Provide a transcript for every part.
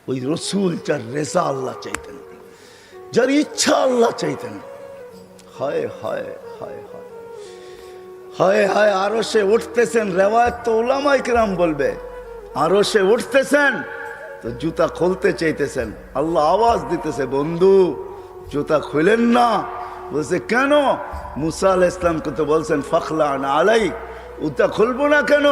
ওই রসুল যার রেজা আল্লাহ চাইতেন, যার ইচ্ছা আল্লাহ চাইতেন। হায় হায় হায় হায় হায় হায়, আরো সে উঠতেছেন। রেওয়ায়ত তো উলামায়ে কেরাম বলবে, আরো সে উঠতেছেন তো জুতা খুলতে চাইতেছেন। আল্লাহ আওয়াজ দিতেছে, বন্ধু জুতা খুলেন না। বলছে কেন? মুসা আলাইহিস সালামকে তো বলছেন ফাখলান আলাইক, জুতা খুলবো না কেন?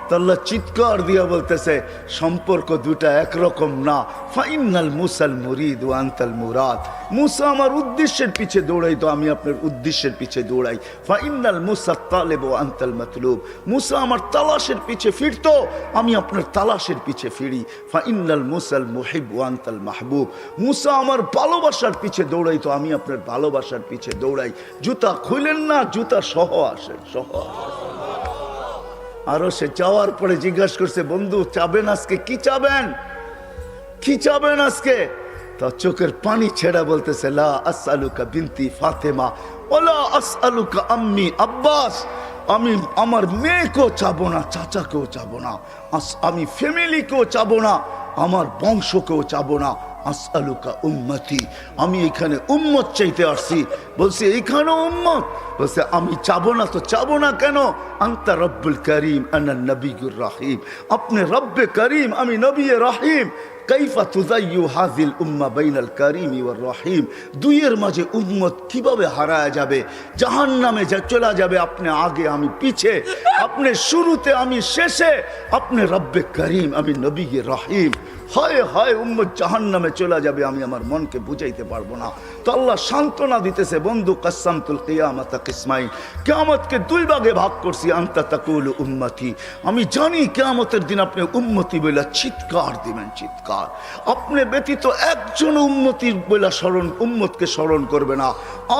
তো আল্লাহ চিৎকার দিয়া বলতেছে সম্পর্ক দুটা একরকম না। ফাইনাল মুসাল মুরিদ ওয়া আনতাল মুরাদ। মুসা আমার উদ্দেশ্যের পিছে দৌড়াই তো আমি আপনার উদ্দেশ্যের পিছে দৌড়াই। ফাইনাল মুসা তালেব ওয়া আনতাল মাতলুব। মুসা আমার তালাশের পিছে ফিরতো, আমি আপনার তালাশের পিছে ফিরি। ফাইনাল মুসাল মুহিব ওয়া আনতাল মাহবুব। মুসা আমার ভালোবাসার পিছে দৌড়াই তো আমি আপনার ভালোবাসার পিছে দৌড়াই। জুতা খুলেন না, জুতা সহ আসেন, সহ আসেন। আরো সে যাওয়ার পরে জিজ্ঞাসা করছে, বন্ধু চাবেন আজকে? কি চাবেন, কি চাবেন আজকে? তা চোখের পানি ছেড়া বলতেছে, লা আসআলুকা বিনতি ফাতেমা ওয়ালা আসআলুকা আম্মি আব্বাস। আমি আমার মেয়েকেও চাবো না, চাচাকেও চাবো না, আমি ফ্যামিলিকেও চাবো না, আমার বংশকেও চাবো না। আসআলুকা উম্মতি, আমি এখানে উম্মত চাইতে আসছি। বলছে এইখানেও উম্মত? বলছে আমি চাবো না তো চাবো না কেন? আনতা রব্বুল করিম আনা নবিয়ুর রহিম। আপনি রব্বে করিম, আমি নবী রহিম। কাইফা তুযায়্যু হাযিল উম্মাহ বাইনাল কারীমি ওয়ার রহিম। দুইয়ের মাঝে উম্মত কিভাবে হারায় যাবে, জাহান্নামে যা চলে যাবে। আপনি আগে, আমি পিছে, আপনি শুরুতে, আমি শেষে। আপনি রব্বে করিম, আমি নবী রহিম। হায় হায়, উম্মত জাহান্নামে চলে যাবে, আমি আমার মনকে বুঝাইতে পারবো না। তো আল্লাহ সান্ত্বনা দিতেছে, বন্ধু কাসসামতুল কিয়ামাতা কিসমাইন। কিয়ামতকে দুই ভাগে ভাগ করছি। আনতা তাকুলু উম্মতি, আমি জানি কিয়ামতের দিন আপনি উম্মতি বলে চিৎকার দিবেন, চিৎকার। আপনি ব্যতীত একজন উম্মতির বলে স্মরণ, উম্মতকে স্মরণ করবে না।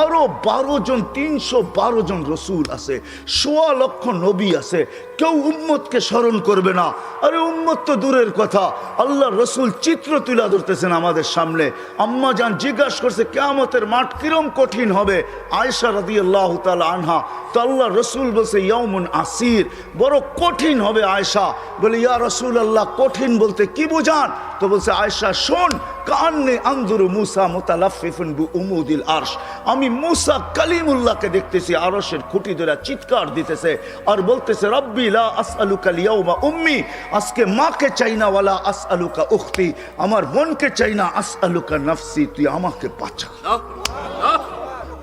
আরো 12 জন, 312 জন রসুল আছে, 1.25 লক্ষ নবী আছে, কেউ উম্মতকে স্মরণ করবে না। আরে উম্মত তো দূরের কথা, আল্লাহ রসুল চিত্র তুলে ধরতেছেন আমাদের সামনে। আম্মা জান জিজ্ঞাসা করছে কিয়ামতের মাঠ কিরম কঠিন হবে। আয়েশা রাদিয়াল্লাহু তাআলা আনহা, তো আল্লাহ রসুল বলছে ইয়াউমুন আসির, বড় কঠিন হবে। আয়েশা বলে ইয়া রাসূলুল্লাহ, কঠিন বলতে কি বুঝান? তো বলছে আয়েশা শোন, কান্নে আনজুরু মুসা মুতালাফফিফুন বিউমুদিল আরশ। আমি মুসা কালিমুল্লাহকে দেখতেছি আরশের খুঁটি ধরে চিৎকার দিতেছে আর বলতেছে রব্বি লা আসআলুকা লিয়াউমা উম্মি, আজকে মাকে চাই না, ওয়ালা আসআলুকা উখতি, আমার বোনকে চাই না, আসআলুকা নাফসি, তুই আমাকে বাঁচা।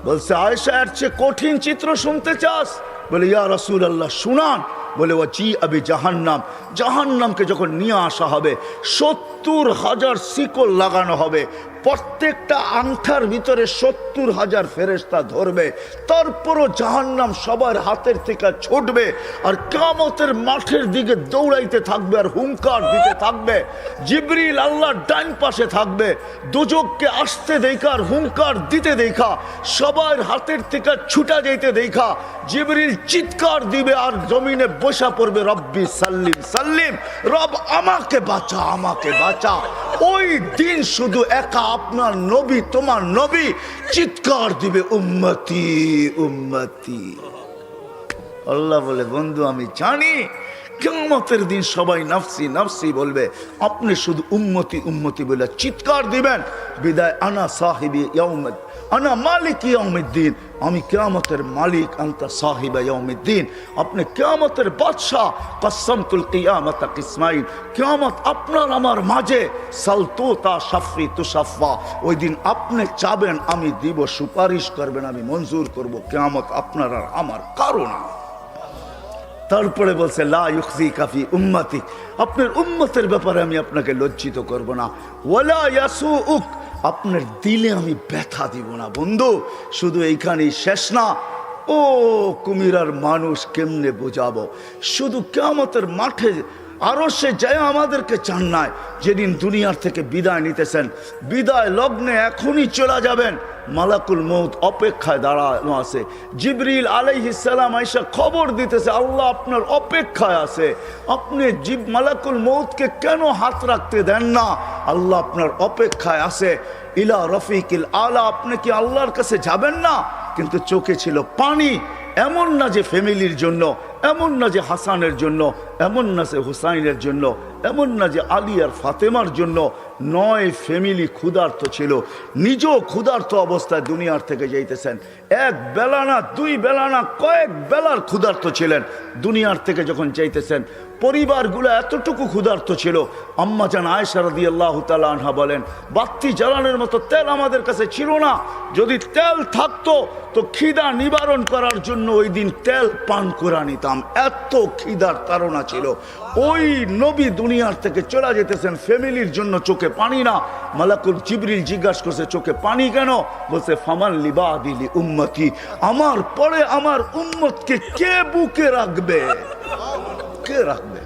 বলছে আয়েশা এর চেয়ে কঠিন চিত্র শুনতে চাস? বলে ইয়া রাসূলুল্লাহ শুনান। বলে ওয়াজি আবি জাহান্নাম, জাহান্নামকে যখন নিয়ে আসা হবে 70,000 শিকল লাগানো হবে, প্রত্যেকটা আংটার ভিতরে 70,000 ফেরেশতা ধরবে। তারপরও জাহান্নাম সবার হাতের থেকে ছুটবে আর কিয়ামতের মাঠের দিকে দৌড়াইতে থাকবে আর হুঙ্কার দিতে থাকবে। জিবরিল আল্লাহর ডান পাশে থাকবে, দোজখকে আসতে দেখা আর হুঙ্কার দিতে দেখা, সবার হাতের থেকে ছুটা যাইতে দেখা জিবরিল চিৎকার দিবে আর জমিনে বসা পড়বে, রব্বি সাল্লিম সাল্লিম, রব আমাকে বাঁচা, আমাকে বাঁচা। ওই দিন শুধু একা আপনার নবী, তোমার নবী চিৎকার দিবে উম্মতি উম্মতি। আল্লাহ বলে বন্ধু আমি জানি কিয়ামতের দিন সবাই নাফসি নাফসি বলবে, আপনি শুধু উম্মতি উম্মতি বলে চিৎকার দিবেন। বিদায় আনা সাহিবি ইয়াউমিদ, আনা মালিক ইয়াউমিদ্দিন, আমি কিয়ামতের মালিক, আনতা সাহিবা ইয়াউমিদ্দিন, আপনি কিয়ামতের বাদশা। কাসসামতুল কিয়ামাতা কিসমাইন, কিয়ামত আপনার আমার মাঝে। সালতুতা শাফি তুশাফা, ওই দিন আপনি চাবেন আমি দিব, সুপারিশ করবেন আমি মঞ্জুর করব। কিয়ামত আপনার আর আমার কারণ। তারপরে বলছে লা ইউখজিকা ফি উম্মতি, আপনার উম্মতের ব্যাপারে আমি আপনাকে লজ্জিত করব না। ওয়ালা ইয়াসুউক, আপনার দিলে আমি ব্যথা দিব না। বন্ধু শুধু এইখানেই শেষ না। ও কুমিরার মানুষ কেমনে বোঝাবো? শুধু কিয়ামতের মাঠে আরো সে যায় আমাদেরকে চান নাই, যেদিন দুনিয়ার থেকে বিদায় নিতেছেন, বিদায় লগ্নে এখনই চলে যাবেন। মালাকুল মউত অপেক্ষায় দাঁড়ানো আছে। জিবরিল আলাইহিস সালাম আয়েশা খবর দিতেছে আল্লাহ আপনার অপেক্ষায় আছে। আপনি মালাকুল মউতকে কেন হাত রাখতে দেন না? আল্লাহ আপনার অপেক্ষায় আছে। ইলা রফিকিল আলা, আপনি কি আল্লাহর কাছে যাবেন না? কিন্তু চোখে ছিল পানি। এমন না যে ফ্যামিলির জন্য, এমন না যে হাসানের জন্য, এমন না যে হুসাইনের জন্য, এমন না যে আলী আর ফাতেমার জন্য। 9 ফ্যামিলি ক্ষুধার্ত ছিল, নিজেও ক্ষুধার্ত অবস্থায় দুনিয়ার থেকে যাইতেছেন। 1 বেলা না 2 বেলা না, কয়েক বেলার ক্ষুধার্ত ছিলেন। দুনিয়ার থেকে যখন যাইতেছেন, পরিবারগুলো এতটুকু ক্ষুধার্ত ছিল। আম্মাজান আয়েশা রাদিয়াল্লাহু তাআলা আনহা বলেন, বাতি জ্বালানোর মতো তেল আমাদের কাছে ছিল না। যদি তেল থাকতো তো খিদা নিবারণ করার জন্য ওই দিন তেল পান করে নিতাম, এত খিদার তাড়না ছিল। ওই নবী দুনিয়ার থেকে চলে যেতেছেন, ফ্যামিলির জন্য চোখে পানি না। মালাকুল জিবরিল জিজ্ঞাসা করছে, চোখে পানি কেন? বলছে, ফামান লিবাদিলি উম্মতি, আমার পরে আমার উম্মতকে কে বুকে রাখবে, কে রাখবে?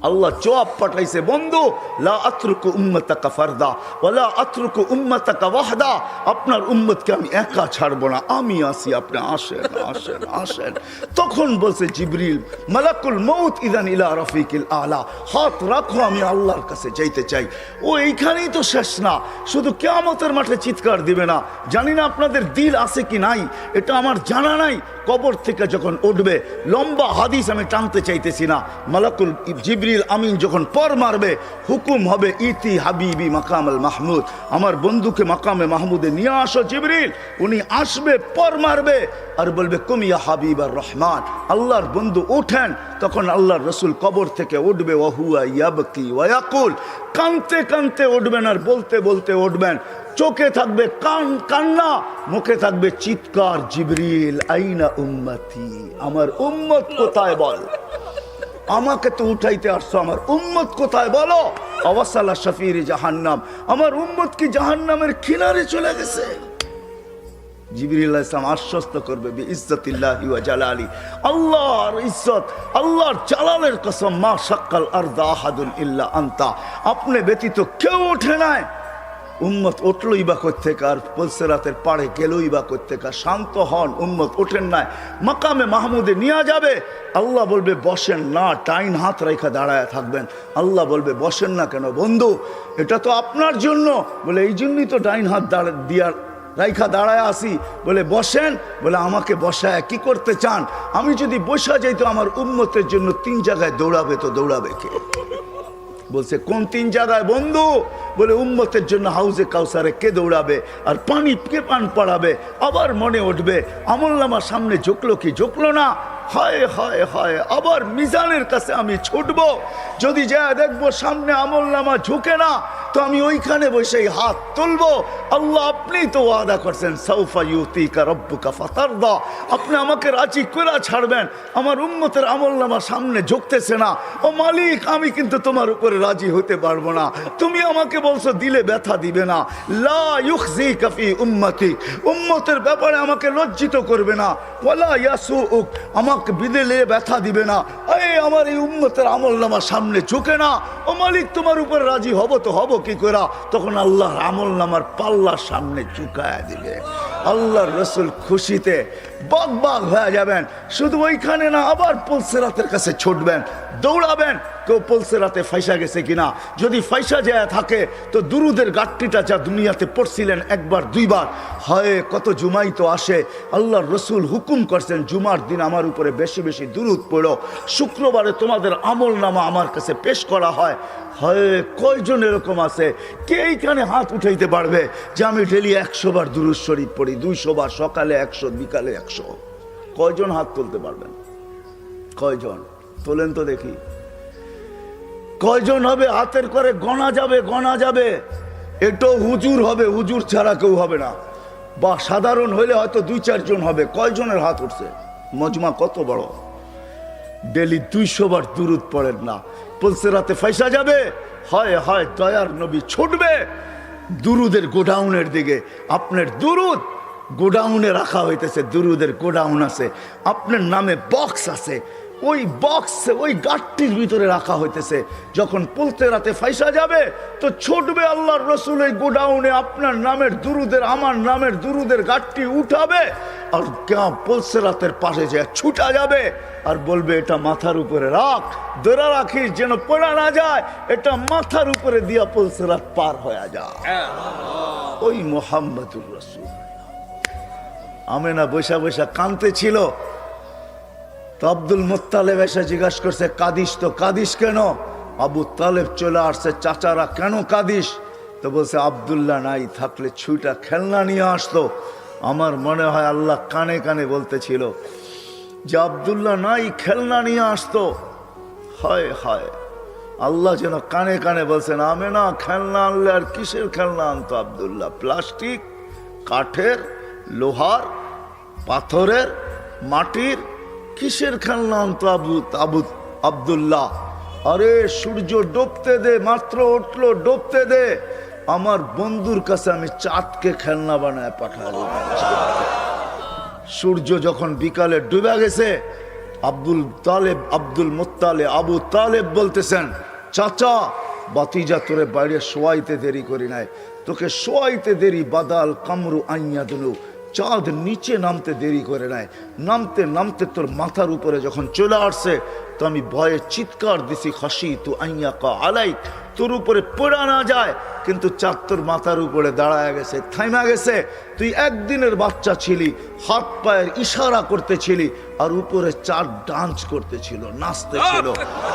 আল্লাহ জবাব পাঠাইছে, বন্ধু, লা আতরুকু উম্মতাকা ফারদা ওয়ালা আতরুকু উম্মতাকা ওয়াহদা, আপনার উম্মতকে আমি একা ছাড়বো না, আমি আসি, আপনি আসেন আসেন আসেন। তখন বলছে জিবরিল, মালাকুল মউত ইদান ইলা রাফিকিল আলা, হাত রাখো, আমি আল্লাহর কাছে যাইতে চাই। ও এইখানেই তো শেষ না, শুধু কিয়ামতের মাঠে চিৎকার দিবে না। জানি না আপনাদের দিল আছে কি নাই, এটা আমার জানা নাই। কবর থেকে যখন উঠবে, লম্বা হাদিস আমি টানতে চাইতেছি না, মালাকুল জিবরিল আমিন যখন পর মারবে, হুকুম হবে, ইতি হাবিবি মাকামাল মাহমুদ, আমার বন্ধুকে মাকামে মাহমুদে নিয়ে আসো জিবরিল। উনি আসবে, পর মারবে আর বলবে, কুমিয়া হাবিব আর রহমান, আল্লাহর বন্ধু ওঠেন। তখন আল্লাহর রসুল কবর থেকে উঠবে, ওয়াহুয়া ইয়াবকি ওয়ায়াকুল, কানতে কানতে উঠবেন আর বলতে বলতে উঠবেন। চোখে থাকবে কান্না, মুখে থাকবে চিৎকার, জিবরিল আইনা উম্মতি, আমার উম্মত কোথায় বল, আমাকে তো উঠাইতে আসছো, আমার উম্মত কোথায় বলো? আওয়াসালা শাফির জাহান্নাম, আমার উম্মত কি জাহান্নামের কিনারে চলে গেছে? জিবরিল আলাইহিস সালাম আশ্বস্ত করবে, বিইজ্জতিল্লাহি ওয়া জালালি, আল্লাহর ইজ্জত, আল্লাহর জালালের কসম, মা শাক্কাল আরদা আহাদুন ইল্লা আনতা, আপনি ব্যতীত কেউ ওঠে নাই। উম্মত উঠলই বা কোত্থেকে, আর পুলসিরাতের পাড়ে গেলই বা কোত্থেকে? শান্ত হন, উম্মত ওঠেন নাই, মাকামে মাহমুদে নিয়ে যাবে। আল্লাহ বলবে বসেন না, ডাইন হাত রেখা দাঁড়ায় থাকবেন। আল্লাহ বলবে বসেন না কেন? বন্ধু, এটা তো আপনার জন্য। বলে এই জন্যই তো ডাইন হাত দিয়া রাইখা দাঁড়ায় আসি। বলে বসেন। বলে আমাকে বসায় কি করতে চান? আমি যদি বসা যাই তো আমার উম্মতের জন্য 3 জায়গায় দৌড়াবে, তো দৌড়াবে কে? বলছে কোন 3 জায়গায় বন্ধু? বলে উম্মতের জন্য হাউজে কাউসারে কে দৌড়াবে, আর পানি কে পান পড়াবে। আবার মনে উঠবে, আমলনামা সামনে ঝুঁকলো কি ঝুঁকলো না, হায় হায় হায়, আবার মিজানের কাছে আমি ছুটবো, যদি যা দেখবো সামনে আমলনামা ঝুঁকে না, তো আমি ওইখানে বসে হাত তুলবো। আল্লাহ আপনি তো ওয়াদা করছেন, সাউফা ইউতিকা রাব্বুকা ফাতারদা, আপনি আমাকে রাজি করে ছাড়বেন। আমার উম্মতের আমলনামা সামনে ঝুঁকতেছে না, ও মালিক, আমি কিন্তু তোমার উপরে রাজি হতে পারবো না। তুমি আমাকে বলছো দিলে ব্যথা দিবে না, লা ইউখজিকা ফি উম্মতি, উম্মতের ব্যাপারে আমাকে লজ্জিত করবে না, ওয়ালা ইয়াসুউক, আমাকে বিদেলে ব্যথা দিবে না। এই আমার এই উম্মতের আমলনামা সামনে ঝুঁকে না, ও মালিক তোমার উপরে রাজি হব তো হব কি করে? তখন আল্লাহর আমলনামার পাল্লার সামনে ঝুঁকায় দিবে। আল্লাহর রসুল খুশিতে বাগ বাগ হয়ে যাবেন। শুধু ওইখানে না, আবার পুলসিরাতের কাছে ছুটবেন, দৌড়াবেন, কেউ পুলসিরাতে ফাইসা গেছে কিনা। যদি ফাইসা যায় থাকে তো দুরুদের গাট্টিটা যা দুনিয়াতে পড়ছিলেন 1বার 2বার, হয় কত জুমাই তো আসে। আল্লাহর রসুল হুকুম করছেন, জুমার দিন আমার উপরে বেশি বেশি দুরুদ পড়ো, শুক্রবারে তোমাদের আমল নামা আমার কাছে পেশ করা হয়। হয় কয়জন এরকম আছে? কে এইখানে হাত উঠাইতে পারবে যে আমি ডেলি 100 বার দুরুদ শরীফ পড়ি, 200 বার, সকালে 100, বিকালে 100? কয়জন হাত তুলতে পারবেন? কয়জন তোলেন তো দেখি? কয়জন হবে? হাতের করে গণা যাবে, গণা যাবে। এটাও হুজুর হবে, হুজুর ছাড়া কেউ হবে না, বা সাধারণ হইলে হয়তো 2-4 জন হবে। কয়জনের হাত উঠছে? মজমা কত বড়! ডেলি 200 বার দুরুদ পড়েন না, পুলসিরাতে ফাইসা যাবে। হয় হয় দয়ার নবী ছুটবে দুরুদের গোডাউনের দিকে। আপনার দুরুদ গোডাউনে রাখা হইতেছে, দুরুদের গোডাউন আছে, আপনার নামে বক্স আছে, ওই বক্সে ওই গাটটির ভিতরে রাখা হইতেছে। যখন পুলসিরাতে ফাইসা যাবে তো ছুটবে আল্লাহর রসুল এই গোডাউনে, আপনার নামের দুরুদের, আমার নামের দুরুদের গাটটি উঠাবে, আর পুলসিরাতের পাশে যে ছুটা যাবে আর বলবে এটা মাথার উপরে রাখ, ধরে রাখিস যেন পড়া না যায়, এটা মাথার উপরে দিয়া পুলসিরাত পার হয়ে যায়। ওই মুহাম্মদুর রাসূল। আমেনা বৈশা বৈশা কাঁদতে ছিল, তো আব্দুল মুত্তালেব এসে জিজ্ঞাসা করছে, কাঁদিস তো? কাঁদিস কেন? আবু তালেব চলে আসছে, চাচারা কেন কাঁদিস? তো বলছে, আব্দুল্লাহ নাই থাকলে ছুঁটা খেলনা নিয়ে আসতো। আমার মনে হয় আল্লাহ কানে কানে বলতেছিল যে আব্দুল্লাহ নাই, খেলনা নিয়ে আসতো। হায় হায়, আল্লাহ যেন কানে কানে বলছেন, আমেনা খেলনা আনলে আর কিসের খেলনা আনতো আব্দুল্লাহ? প্লাস্টিক, কাঠের, লোহার, পাথরের, মাটির, কিসের খেলনা আনতো আব্দুল্লাহ? আরে সূর্য ডুবতে দে, মাত্র উঠলো, ডুবতে দে, আমার বন্ধুর কাছে আমি চাঁদকে খেলনা বানায় পাঠাবো। সূর্য যখন বিকালে ডুবে গেছে, আব্দুল মুত্তালেব আবু তালেব বলতেছেন, চাচা বাতিজা তোরে বাইরে শোয়াইতে দেরি করি নাই, তোকে শোয়াইতে দেরি বাদাল কামরু আইয়া দিলু, চাঁদ নিচে নামতে দেরি করে নাই, নামতে নামতে তোর মাথার উপরে যখন চলে আসছে তো আমি ভয়ে চিৎকার দিছি, খাসি তু আইয়া কা আলাই, তোর উপরে পড়া না যায়, কিন্তু চাঁদ তোর মাথার উপরে দাঁড়ায় গেছে, থাইমা গেছে। তুই একদিনের বাচ্চা ছিলি, হাত পায়ের ইশারা করতেছিলি, আর উপরে চাঁদ ডান্স করতেছিল, নাচতেছিল।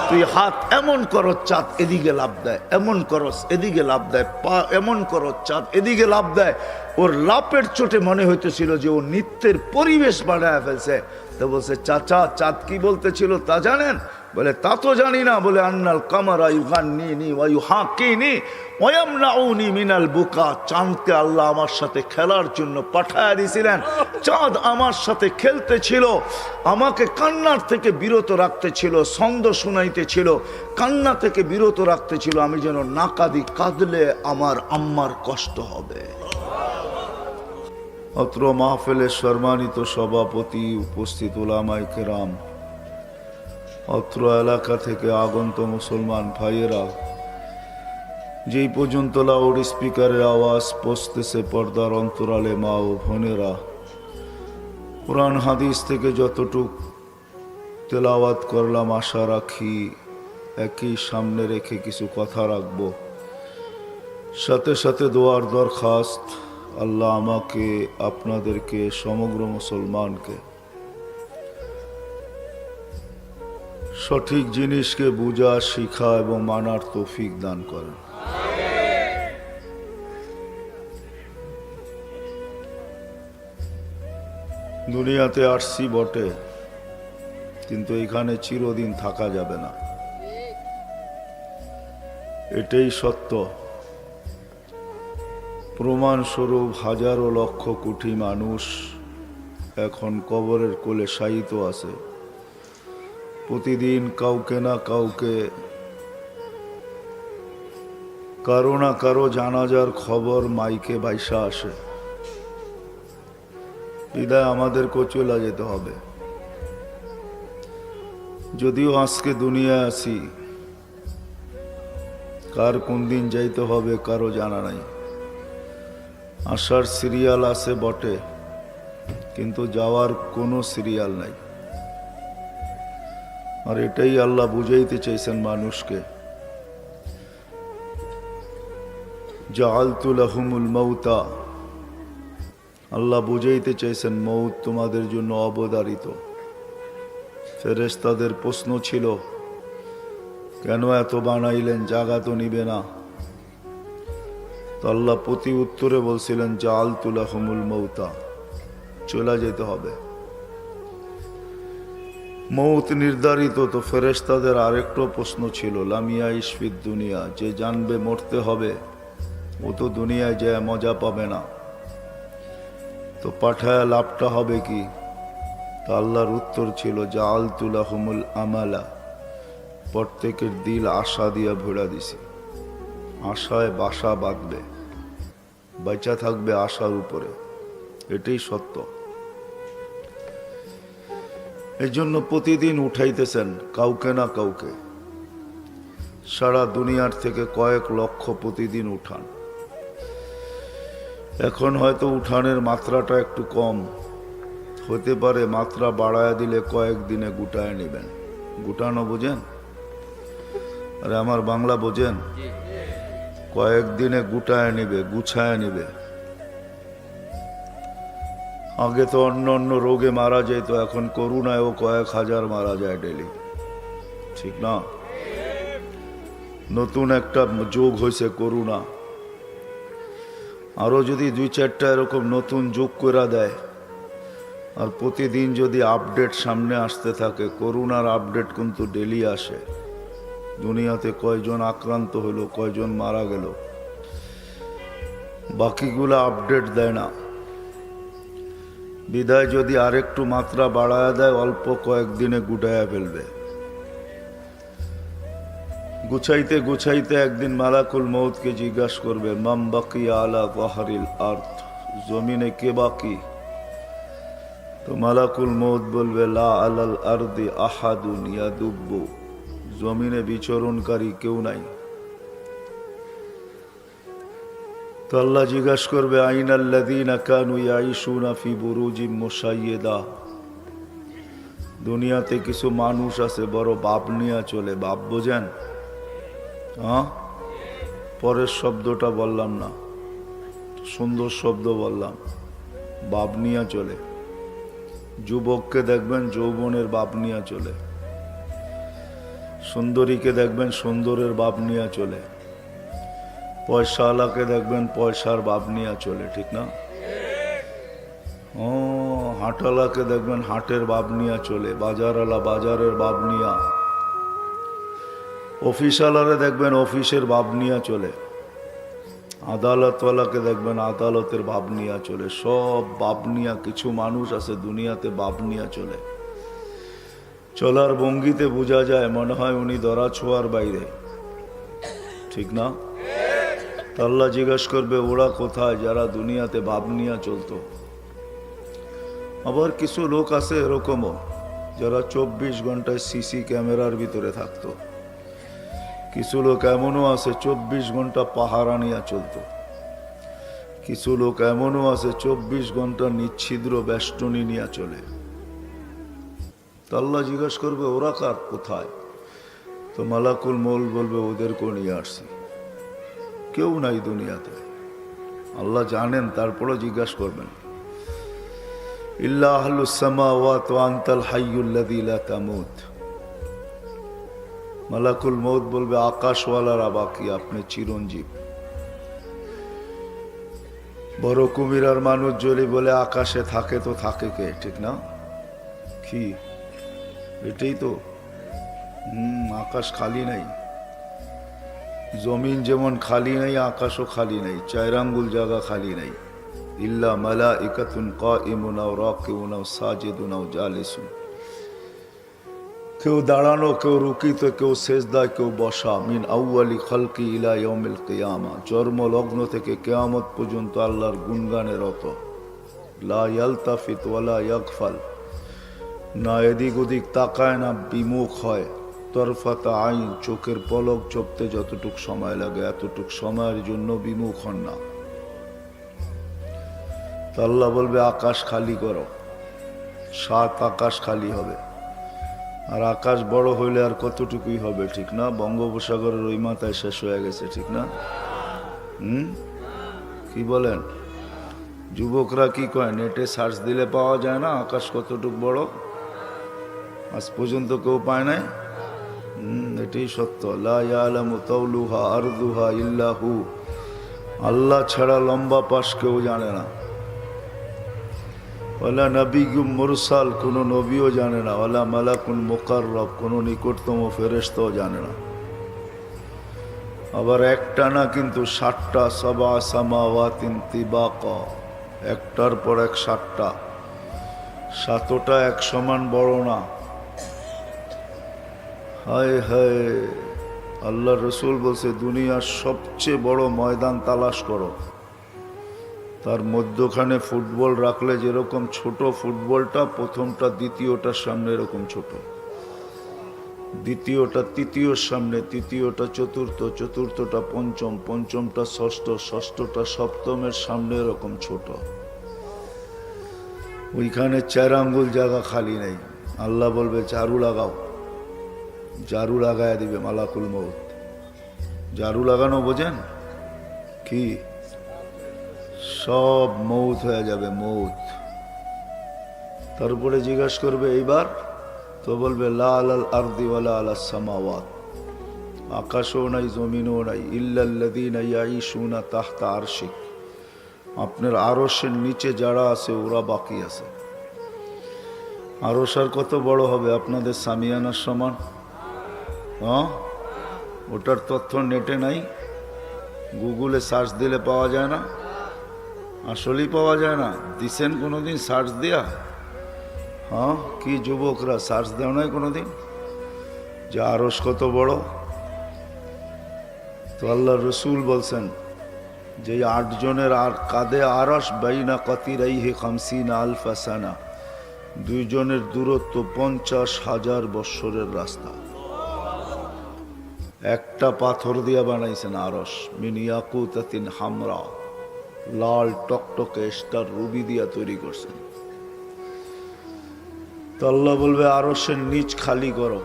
তুই হাত এমন করো, চাঁদ এদিকে লাভ দেয়, এমন করস এদিকে লাভ দেয়, পা এমন করো, চাঁদ এদিকে লাভ দেয়। ওর লাপের চোটে মনে হইতেছিল যে ও নৃত্যের পরিবেশ বানায় ফেলছে। তো বলছে, চাচা চাঁদ কি বলতেছিল তা জানেন? বলে, তা তো জানি না। বলে, আন্নাল কামারা ইউগান্নিনি ওয়া ইউহাকিনি ওয়া ইয়ামনাউনি মিনাল বুকা, চাঁদকে আল্লাহ আমার সাথে খেলার জন্য পাঠায় দিয়েছিলেন। চাঁদ আমার সাথে খেলতেছিল, আমাকে কান্নার থেকে বিরত রাখতেছিল, ছন্দ শুনাইতেছিল, কান্না থেকে বিরত রাখতেছিল, আমি যেন না কাঁদি, কাঁদলে আমার আম্মার কষ্ট হবে। অত্র মাহফিলের সম্মানিত সভাপতি, উপস্থিত উলামায়ে কেরাম, অত্র এলাকা থেকে আগত মুসলমান ভাইয়েরা, যেই পর্যন্ত লাউড স্পিকারের আওয়াজ পৌঁছতেছে পর্দার অন্তরালে মা ও বোনেরা, কোরআন হাদিস থেকে যতটুক তেলাওয়াত করলাম, আশা রাখি একই সামনে রেখে কিছু কথা রাখব। সাথে সাথে দোয়ার দরখাস্ত, আল্লাহ আমাকে, আপনাদেরকে, সমগ্র মুসলমানকে সঠিক জিনিসকে বুঝা, শিখা এবং মানার তৌফিক দান করেন। দুনিয়াতে আসছি বটে, কিন্তু এখানে চিরদিন থাকা যাবে না, এটাই সত্য। প্রমাণস্বরূপ হাজারো লক্ষ কোটি মানুষ এখন কবরের কোলে শায়িত আছে। প্রতিদিন কাউকে না কাউকে, কারো না কারো জানাজার খবর মাইকে ভাইসা আসে। বিদায় আমাদেরকেও চলে যেতে হবে। যদিও আজকে দুনিয়ায় আছি, কার কোন দিন যাইতে হবে কারো জানা নাই। আসার সিরিয়াল আছে বটে, কিন্তু যাওয়ার কোনো সিরিয়াল নাই। আর এটাই আল্লাহ বুঝাইতে চাইছেন মানুষকে, জাআলতু লাহুমুল মাউতা, আল্লাহ বুঝাইতে চাইছেন মৌত তোমাদের জন্য অবধারিত। ফেরেশতাদের প্রশ্ন ছিল, কেন এত বানাইলেন, জাগা তো নিবে না? তো আল্লাহ প্রতি উত্তরে বলছিলেন, জাআলতু লাহুমুল মাউতা, চলে যেতে হবে। মৌত নির্ধারিত, তো ফেরেশতাদের আরেকটা প্রশ্ন ছিল, লামিয়া ইশফিদ দুনিয়া, যে জানবে মরতে হবে ও তো দুনিয়ায় যায় মজা পাবে না, তো পাঠায় লাভটা হবে কি? তা আল্লাহর উত্তর ছিল, জাআলতু লাহুমুল আমালা, প্রত্যেকের দিল আশা দিয়া ভরা দিছি। আশায় বাসা বাঁধবে, বাঁচা থাকবে আশার উপরে, এটাই সত্য। এই জন্য প্রতিদিন উঠাইতেছেন কাউকে না কাউকে, সারা দুনিয়ার থেকে কয়েক লক্ষ প্রতিদিন উঠান। এখন হয়তো উঠানের মাত্রাটা একটু কম হতে পারে, মাত্রা বাড়ায় দিলে কয়েকদিনে গুটায় নেবেন। গুটানো বোঝেন? আরে আমার বাংলা বোঝেন? কয়েকদিনে গুটায় নিবে, গুছায় নিবে। আগে তো অন্য অন্য রোগে মারা যেত, এখন করোনায়ও কয়েক হাজার মারা যায় ডেলি, ঠিক না? নতুন একটা যোগ হয়েছে করোনা, আরো যদি 2-4টা এরকম নতুন যোগ করে দেয়, আর প্রতিদিন যদি আপডেট সামনে আসতে থাকে, করোনার আপডেট কিন্তু ডেলি আসে, দুনিয়াতে কয়জন আক্রান্ত হলো, কয়জন মারা গেল, বাকিগুলো আপডেট দেয় না। বিদায় যদি আরেকটু মাত্রা বাড়ায় দেয়, অল্প কয়েকদিনে গুটাইয়া ফেলবে। গুছাইতে গুছাইতে একদিন মালাকুল মউতকে জিজ্ঞাসা করবে, মাম বাকিয়া আলা যাহরিল আরদ, জমিনে কে বাকি? তো মালাকুল মউত বলবে, লা আলাল আরদি আহাদুন ইয়াদুব্বু, জমিনে বিচরণকারী কেউ নাই। তো আল্লাহ জিজ্ঞাসা করবে, আইনাল্লাযীনা কানু ইয়াঈশুনা ফি বুরুজিম মুশাইয়্যিদা, দুনিয়াতে কিছু মানুষ আছে বড় বাপ নিয়ে চলে, বাপ বোঝেন? হ্যাঁ, পরের শব্দটা বললাম না, সুন্দর শব্দ বললাম, বাপ নিয়ে চলে। যুবককে দেখবেন যৌবনের বাপ নিয়ে চলে, সুন্দরীকে দেখবেন সুন্দরের বাপ নিয়ে চলে, পয়সাওয়ালাকে দেখবেন পয়সার বাপ নিয়ে চলে, ঠিক না? ও হাটওয়ালাকে দেখবেন হাটের বাপ নিয়ে চলে, বাজারওয়ালা বাজারের বাপ নিয়া, অফিসওয়ালারে দেখবেন অফিসের বাপ নিয়ে চলে, আদালতওয়ালাকে দেখবেন আদালতের বাপ নিয়ে চলে, সব বাপ নিয়া। কিছু মানুষ আছে দুনিয়াতে বাপ নিয়ে চলে, চলার ভঙ্গিতে বোঝা যায় মনে হয় উনি ধরা ছোঁয়ার বাইরে, ঠিক না? আল্লাহ জিজ্ঞাসা করবে, ওরা কোথায় যারা দুনিয়াতে বাপ নিয়ে চলতো? আবার কিছু লোক আছে এরকমও যারা 24 ঘন্টায় সিসি ক্যামেরার ভিতরে থাকতো, কিছু লোক এমনও আছে 24 ঘন্টা পাহারা নিয়ে চলতো, কিছু লোক এমনও আছে 24 ঘন্টা নিচ্ছিদ্র বেষ্টনী নিয়ে চলে। আল্লাহ জিজ্ঞাসা করবে, ওরা কার কোথায়? তো মালাকুল মউত বলবে, ওদেরকেও নিয়ে আসছি, কেউ নাই দুনিয়াতে। আল্লাহ জানেন, তারপরও জিজ্ঞাসা করবেন, ইল্লা আহলুস সামাওয়াত ওয়া আনতাল হাইয়ুল্লাযী লা তামুত। মালাকুল মউত বলবে, আকাশওয়ালারা বাকি, আপনি চিরঞ্জীব। বড় কুমিরার মানুষ যদি বলে আকাশে থাকে তো থাকে কে, ঠিক না? কি এটাই তো, আকাশ খালি নাই, জমিন যেমন খালি নাই, আকাশও খালি নাই, 4 আঙ্গুল জায়গা খালি নাই। ইল্লা মালাইকাতুন কাইমুন আও রাকিউন আও সাজিদুন আও জালিসুন, কেউ দাঁড়ানো, কেউ রুকিত, কেউ সেজদায়, কেউ বসা। মিন আউয়ালি খালকি ইলা ইয়াউমিল কিয়ামা, জন্ম লগ্ন থেকে কিয়ামত পর্যন্ত আল্লাহর গুণগানে রত। লা ইয়ালতাফিত ওয়ালা ইয়াগফাল, না এদিক ওদিক তাকায়, না বিমুখ হয়। তরফাতা আইন, চোখের পলক চোপতে যতটুক সময় লাগে এতটুক সময়ের জন্য বিমুখ হন না। আল্লাহ বলবে, আকাশ খালি করো, 7 আকাশ খালি হবে। আর আকাশ বড় হইলে আর কতটুকুই হবে, ঠিক না? বঙ্গোপসাগরের ওই মাথায় শেষ হয়ে গেছে, ঠিক না? কি বলেন? যুবকরা কি কয়, নেটে সার্চ দিলে পাওয়া যায় না আকাশ কতটুক বড়? আজ পর্যন্ত কেউ পায় নাই। এটাই সত্য। লা ইয়ালামু তাওলুহা আরদুহা ইল্লা হু, আল্লাহ ছাড়া লম্বা পাশ কেউ জানে না। ওয়ালা নবিয়্যুম মুরসাল, কোনো নবীও জানে না। ওয়ালা মালাকুন মুকাররব, কোনো নিকটতম ফেরেশতাও জানে না। আবার একটা না কিন্তু 7টা, সাবা সামাওয়াতিন তিবাকা, একটার পর এক 7টা, 7টা এক সমান বড় না। হায় হায়, আল্লাহ রসুল বলছে, দুনিয়ার সবচেয়ে বড় ময়দান তালাশ করো, তার মধ্যখানে ফুটবল রাখলে যেরকম ছোট, ফুটবলটা প্রথমটা দ্বিতীয়টার সামনে এরকম ছোট, দ্বিতীয়টা তৃতীয়র সামনে, তৃতীয়টা চতুর্থ, চতুর্থটা পঞ্চম, পঞ্চমটা ষষ্ঠ, ষষ্ঠটা সপ্তমের সামনে এরকম ছোট। ওইখানে 4 আঙ্গুল জায়গা খালি নেই। আল্লাহ বলবে, ঝাড়ু লাগাও, ঝাড়ু লাগায় দিবে মালাকুল মউত। ঝাড়ু লাগানো বোঝেন কি? সব মউত হয়ে যাবে, মউত। তারপরে জিজ্ঞাসা করবে এইবার, তো বলবে লা আলাল আরদি ওয়ালা আলাস সামাওয়াত, আকাশও নাই জমিনও নাই, ইল্লাল্লাযীনা ইয়াঈশুনা তাহতা আরশিক, আপনার আরশের নিচে যারা আছে ওরা বাকি আছে। আরশ আর কত বড় হবে? আপনাদের সামিয়ানার সমান। হ্যাঁ, ওটার তথ্য নেটে নাই, গুগলে সার্চ দিলে পাওয়া যায় না, আসলেই পাওয়া যায় না। দিছেন কোনোদিন সার্চ দিয়া? হ্যাঁ, কি যুবকরা সার্চ দেও নাই কোনোদিন যে আরশ কত বড়? তো আল্লাহ রসুল বলছেন যে 8 জনের আর কাঁধে আরশ বাইনা কাতিরাইহি 50 আলফা সানা, 2 জনের দূরত্ব 50,000 বৎসরের রাস্তা। একটা পাথর দিয়া বানাইছেন আরশ, মিন ইয়াকুতাতিন হামরা, লাল টকটকে স্টার রুবি দিয়া তৈরি করছেন। তো আল্লাহ বলবে আরশের নিচ খালি করো,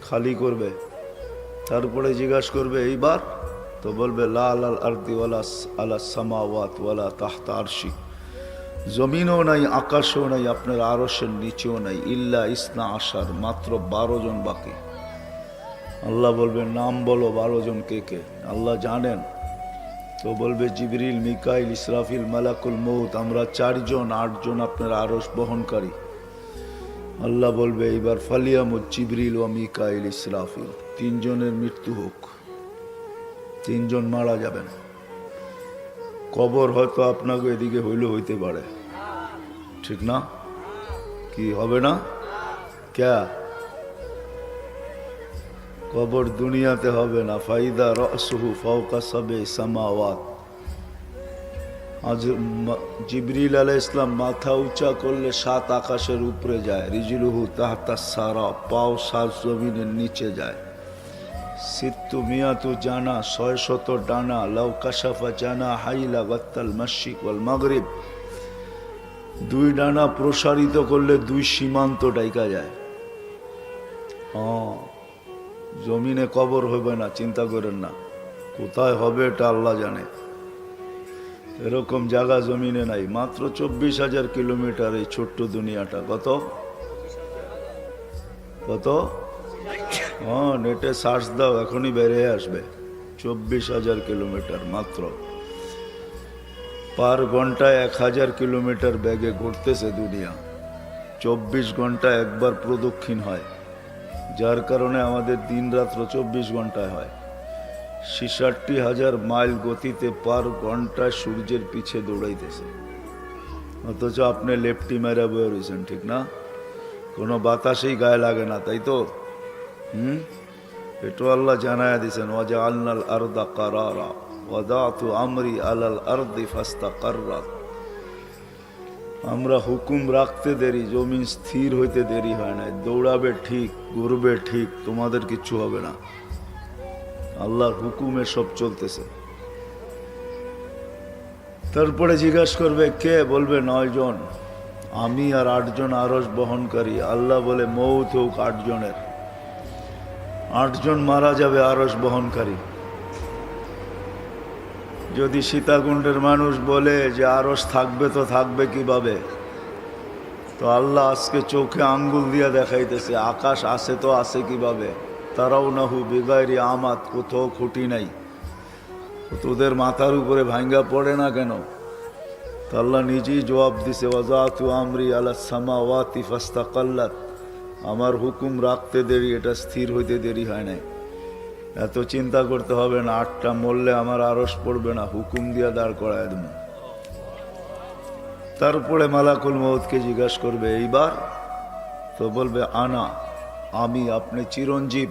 খালি করবে। তারপরে জিজ্ঞাসা করবে এইবার, তো বলবে লা আলাল আরদি ওয়ালা আলাস সামাওয়াত ওয়ালা তাহতা আরশি, জমিনও নাই আকাশও নাই আপনার আরশের নিচেও নাই, ইল্লা ইসনা আশার, মাত্র 12 জন বাকি। আল্লাহ বলবে নাম বলো 12 জন কে কে? আল্লাহ জানেন। তো বলবে জিবরিল, মিকাইল, ইসরাফিল, মালাকুল মউত, আমরা 4 জন, 8 জন আপনার আরশ বহনকারী। আল্লাহ বলবে এইবার ফালিয়ামুত জিবরিল ও মিকাইল ইসরাফিল, 3 জনের মৃত্যু হোক, 3 জন মারা যাবেন। কবর হয়তো আপনাকে এদিকে হইলে হইতে পারে, ঠিক না? কি হবে না? ক্যা কবর দুনিয়াতে হবে না। ফাইদা রাসুহু ফাওকা সাবে সামাওয়াত, আজ জিবরিল আলাইহিস সালাম মাথা উঁচা করলে 7 আকাশের উপরে যায়। রিজলুহু তাহতা সারা, পাও 7 জমিনের নিচে যায়। সিত্তু মিয়াতু জানা, 600 ডানা। লাউ কাশাফা জানা হাইলা গাত্তাল মাশরিক ওয়াল মাগরিব, 2 ডানা প্রসারিত করলে 2 সীমান্ত ডাইকা যায়। জমিনে কবর হবে না, চিন্তা করেন না। কোথায় হবে এটা আল্লাহ জানে। এরকম জায়গা জমিনে নাই। মাত্র 24,000 কিলোমিটার এই ছোট্ট দুনিয়াটা। কত কত? নেটে সার্চ দাও, এখনই বেরিয়ে আসবে। 24,000 কিলোমিটার মাত্র। পার ঘন্টায় 1000 কিলোমিটার বেগে ঘুরতেছে দুনিয়া। 24 ঘন্টা একবার প্রদক্ষিণ হয়, যার কারণে আমাদের দিন রাত্র 24 ঘন্টায় হয়। 66,000 মাইল গতিতে পার ঘন্টায় সূর্যের পিছে দৌড়াইতেছে, অথচ আপনি লেফটি মেরা বয়ে রয়েছেন, ঠিক না? কোনো বাতাসেই গায়ে লাগে না, তাই তো? এটা আল্লাহ জানায়া দিয়েছেন, ওয়াজা আলনাল আরদা কারারা ওয়াদাতু আমরি আলাল আরদি ফাস্তাকাররাত। আমরা হুকুম রাখতে দেরি, জমিন স্থির হইতে দেরি হয় না। দৌড়াবে ঠিক, ঘুরবে ঠিক, তোমাদের কিচ্ছু হবে না। আল্লাহর হুকুমে সব চলতেছে। তারপরে জিজ্ঞাসা করবে কে? বলবে 9 জন, আমি আর 8 জন আরশ বহনকারী। আল্লাহ বলে মৌত হোক 8 জনের, 8 জন মারা যাবে আরশ বহনকারী। যদি সীতাকুণ্ডের মানুষ বলে যে আরশ থাকবে, তো থাকবে কিভাবে? তো আল্লাহ আজকে চোখে আঙ্গুল দিয়া দেখাইতেছে আকাশ আছে তো আছে কিভাবে। তারাও নাহু বিগাইরি আমাত, কোথাও খুঁটি নাই, তোদের মাথার উপরে ভাঙ্গা পড়ে না কেন? তো আল্লাহ নিজেই জবাব দিছে, ওয়াজাতু আমরি আলাস সামাওয়াতি ফাস্তাকাল্লাত, আমার হুকুম রাখতে দেরি, এটা স্থির হইতে দেরি হয় নাই। এত চিন্তা করতে হবে না, 8টা মরলে আমার আরশ পড়বে না, হুকুম দিয়া দাঁড় করায় দেব। তারপরে মালাকুল মউতকে জিজ্ঞাসা করবে এইবার, তো বলবে আনা, আমি, আপনি চিরঞ্জীব।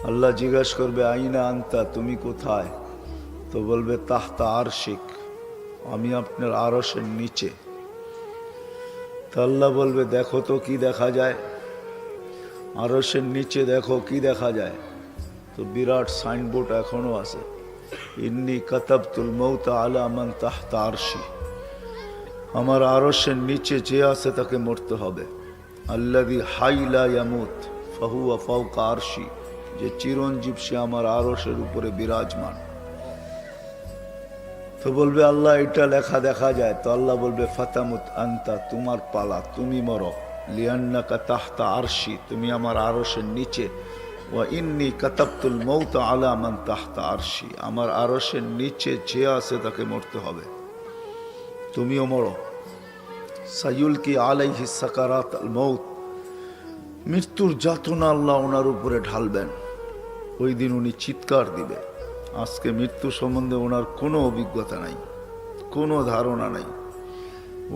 আল্লাহ জিজ্ঞাসা করবে আইনা আনতা, তুমি কোথায়? তো বলবে তাহতা আরশিক, আমি আপনার আরশের নিচে। তো আল্লাহ বলবে দেখো তো কি দেখা যায়? আরশের নিচে দেখো কি দেখা যায়? তো বিরাট সাইনবোর্ড এখনো আছে, ইন্নী কাতাবতুল মৌতা আলা মান তাহতা আরশি, আমার আরশের নিচে যে আছে তাকে মরতে হবে। আল্লাযী হাইলা ইয়ামুত ফাহুয়া ফাওকা আরশি, যে চিরঞ্জীব সে আমার আরশের উপরে বিরাজমান। তো বলবে আল্লাহ এটা লেখা দেখা যায়, তো আল্লাহ বলবে ফাতামুত আনতা, তোমার পালা, তুমি মরো, লিয়ান্নাকা তাহতা আরশি, তুমি আমার আরশের নিচে, ওয়া ইন্নী কাতাবতুল মৌতা আলা মান তাহতা আরশি, আমার আরশের নিচে যে আছে তাকে মরতে হবে, তুমিও মরো। সাইয়ুলকি আলাইহি সাকারাত আল মৌত, মৃত্যুর যাতনা আল্লাহ ওনার উপরে ঢালবেন। ওই দিন উনি চিৎকার দিবে। আজকে মৃত্যু সম্বন্ধে ওনার কোনো অভিজ্ঞতা নাই, কোনো ধারণা নাই।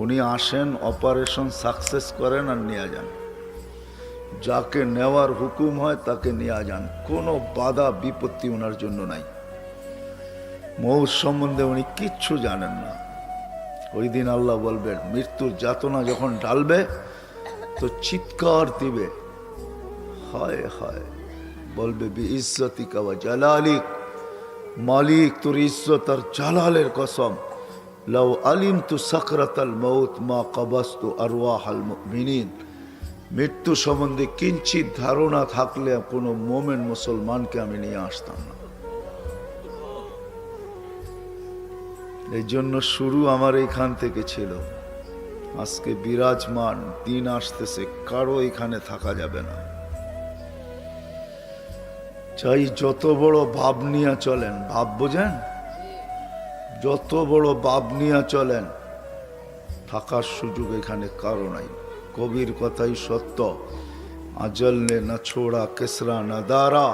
উনি আসেন, অপারেশন সাকসেস করেন আর নিয়ে যান, যাকে নেওয়ার হুকুম হয় তাকে নিয়ে যান, কোনো বাধা বিপত্তি ওনার জন্য নাই। মৌত সম্বন্ধে উনি কিচ্ছু জানেন না। ওই দিন আল্লাহ বলবেন, মৃত্যুর যাতনা যখন ঢালবে তো চিৎকার দিবে, হায় হায়, বলবে বি ইজ্জতিকা ওয়া জালালিক, মালিক তোর ইজ্জত আর জালালের কসম, লাউ আলিমতু সাকরাতাল মাউত মা কাবাস্তু আরওয়াহাল মুমিনিন, মৃত্যু সম্বন্ধে কিঞ্চিত ধারণা থাকলে কোনো মোমেন মুসলমানকে আমি নিয়ে আসতাম না। এই জন্য শুরু আমার এইখান থেকে ছিল। আজকে বিরাজমান দিন আসতেছে, কারো এখানে থাকা যাবে না। চাই যত বড় ভাব নিয়ে চলেন, ভাব বোঝেন, যত বড় ভাব নিয়ে চলেন, থাকার সুযোগ এখানে কারো নাই। কবির কথাই সত্য, আজল নে না ছোড়া কেসরা না দারা,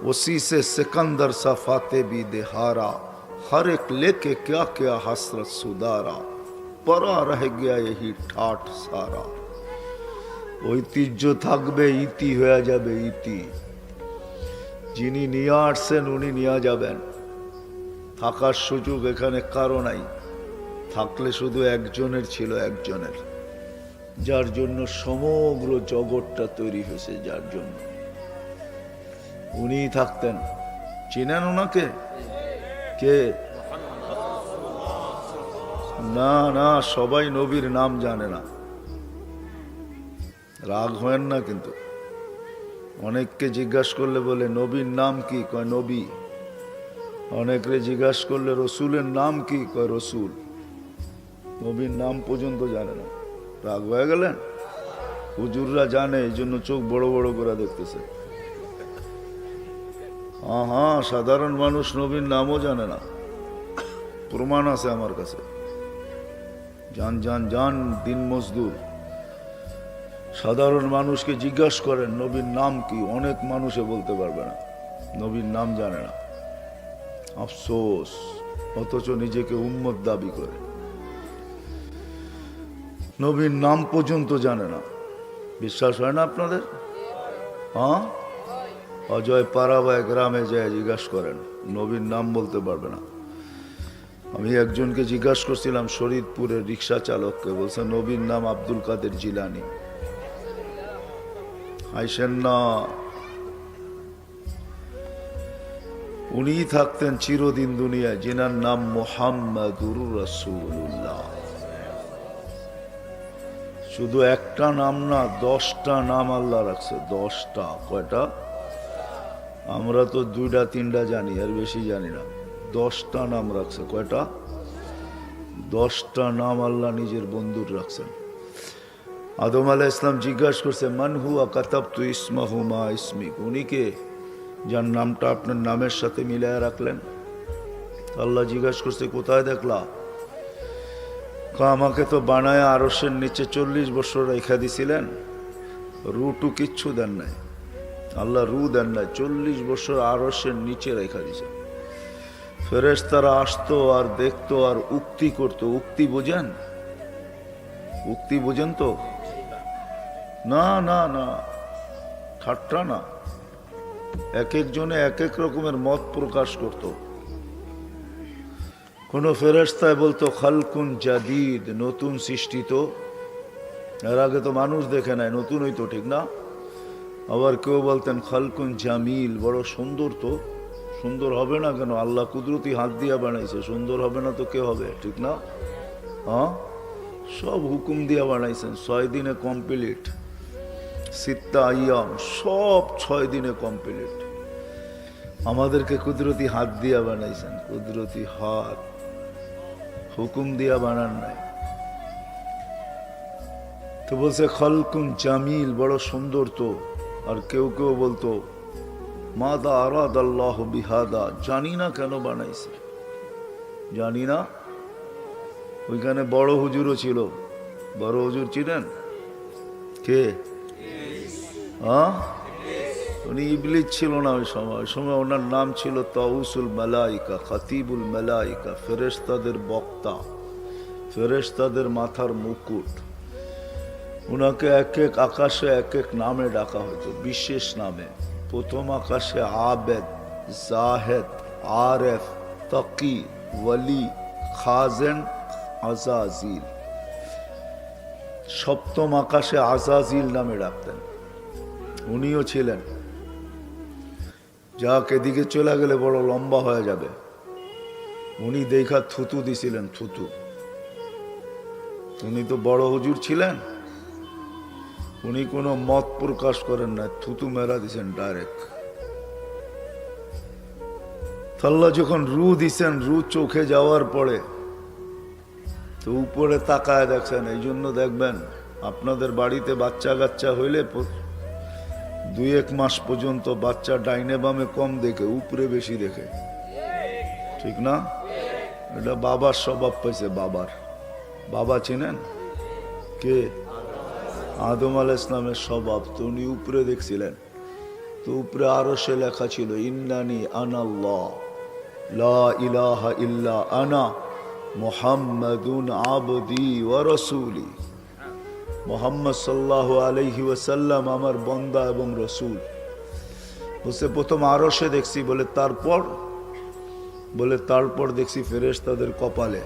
उसी से सिकंदर सा फाते भी देहारा, हर एक लेके क्या क्या हसरत सुधारा, परा रह गया यही ठाठ सारा। ঐতিহ্য থাকবে, ইতি হয়ে যাবে ইতি। যিনি নিয়ে আসছেন উনি নিয়ে যাবেন। থাকার সুযোগ এখানে কারো নাই, থাকলে শুধু একজনের ছিল, একজনের, যার জন্য সমগ্র জগৎটা তৈরি হয়েছে, যার জন্য উনিই থাকতেন। চিনেন ওনাকে? কে? না না, সবাই নবীর নাম জানে না, রাগ হয় না। কিন্তু অনেককে জিজ্ঞাসা করলে বলে নবীর নাম কি, কয় নবী। অনেকরে জিজ্ঞাসা করলে রসুলের নাম কি, কয় রসুল। নবীর নাম পর্যন্ত জানে না। রাগ হয়ে গেলেন? হুজুররা জানে, এই জন্য চোখ বড় বড় করে দেখতেছে। হ্যাঁ হ্যাঁ, সাধারণ মানুষ নবীর নামও জানে না, প্রমাণ আছে আমার কাছে। জান জান জান দিন মজদুর, সাধারণ মানুষকে জিজ্ঞাসা করেন নবীর নাম কি, অনেক মানুষে বলতে পারবে না, নবীর নাম জানে না। আফসোস, অথচ নিজেকে উম্মত দাবি করে, নবীর নাম পর্যন্ত জানে না। বিশ্বাস হয় না আপনাদের? হ্যাঁ, অজয় পাড়াবায় গ্রামে যায় জিজ্ঞাসা করেন, নবীর নাম বলতে পারবে না। আমি একজনকে জিজ্ঞাসা করছিলাম, শরীদপুরের রিক্সা চালককে, বলছে নবীর নাম আব্দুল কাদের জিলানি। আইসেন না, উনি থাকতেন চিরদিন দুনিয়ায়, যিনার নাম মুহাম্মাদুর রাসূলুল্লাহ। শুধু একটা নাম না, 10টা নাম আল্লাহ রাখছে, 10টা। কয়টা? আমরা তো 2টা 3টা জানি, আর বেশি জানি না। 10টা নাম রাখছে। কয়টা? 10টা নাম আল্লাহ নিজের বন্ধুর রাখছেন। আদম আলাইহিস সালাম জিজ্ঞাসা করছে, মান হুয়া কাতাবতু ইসমাহু মা ইসমিক, উনি কে যার নামটা আপনার নামের সাথে মিলায় রাখলেন? আল্লাহ জিজ্ঞাসা করছে, কোথায় দেখলা? আমাকে তো বানায় আরশের নিচে 40 বছর রেখা দিছিলেন, রুটু কিচ্ছু দেন নাই। আল্লাহ রু দেন নাই, 40 বছর আরশের নিচে রেখা দিছে। ফেরেশতারা আসতো আর দেখতো আর উক্তি করতো। উক্তি বোঝেন? উক্তি বোঝেন তো? না না না, ঠাট্টা না। এক একজনে এক এক রকমের মত প্রকাশ করত। কোন ফেরেশতায় বলতো খালকুন জাদিদ, নতুন সৃষ্টি, তো এর আগে তো মানুষ দেখে নাই, নতুন হইতো, ঠিক না? আবার কেউ বলতেন খালকুন জামিল, বড় সুন্দর। তো সুন্দর হবে না কেন? আল্লাহ কুদরতি হাত দিয়া বানাইছে, সুন্দর হবে না তো কে হবে, ঠিক না? হ্যাঁ, সব হুকুম দিয়া বানাইছেন। 6 দিনে কমপ্লিট, সিত্তা আইয়াম, সব 6 দিনে কমপ্লিট। আমাদেরকে কুদরতি হাত দিয়া বানাইছেন, কুদরতি হাত। হুকুম দিয়া বানান নাই। তো বলছে খলকুন জামিল, বড় সুন্দর তো। আর কেউ কেউ বলতো মাদা আরাদ আল্লাহ বিহাদা, জানি না কেন বানাইছে, জানি না। ওইখানে বড় হুজুরও ছিল। বড় হুজুর ছিলেন কে? হ্যাঁ, উনি ইবলিস ছিল না ওই সময়। ওই সময় ওনার নাম ছিল তাউসুল মালাইকা, খাতিবুল মালাইকা, ফেরেশতাদের বক্তা, ফেরেশতাদের মাথার মুকুট। ওনাকে এক এক আকাশে এক এক নামে ডাকা হতো, বিশেষ নামে। প্রথম আকাশে আবেদ, জাহেদ, আরেফ, তাকি, ওয়ালি, খাজেন, আজাজিল। সপ্তম আকাশে আজাজিল নামে ডাকতেন। উনিও ছিলেন। যাক, এদিকে চলে গেলে বড় লম্বা হয়ে যাবে। উনি দেখা থুতু দিছিলেন, থুতু। উনি তো বড় হুজুর ছিলেন। উনি কোনো মত প্রকাশ করেন না, থুতু মেরা দিছেন ডাইরেক্ট। আল্লাহ যখন রু দিছেন, রু চোখে যাওয়ার পরে তো উপরে তাকায় দেখছেন। এই জন্য দেখবেন আপনাদের বাড়িতে বাচ্চা কাচ্চা হইলে 2-1 মাস পর্যন্ত বাচ্চা ডাইনে বামে কম দেখে, উপরে বেশি দেখে, ঠিক না? এটা বাবার স্বভাব পাইছে। বাবা চিনেন কে? আদম আলাইহিস সালামের স্বভাব। তো উনি উপরে দেখছিলেন। তো উপরে আরো সে লেখা ছিল ইন্নানি আনাল্লাহ লা ইলাহা ইল্লা আনা মুহাম্মাদুন আবদি ওয়া রাসূলি। মুহাম্মদ সাল্লাল্লাহু আলাইহি ওয়াসাল্লাম আমার বান্দা এবং রাসূল। বলছে প্রথম আরশে দেখছি। বলে তারপর দেখছি ফেরেশতাদের কপালে।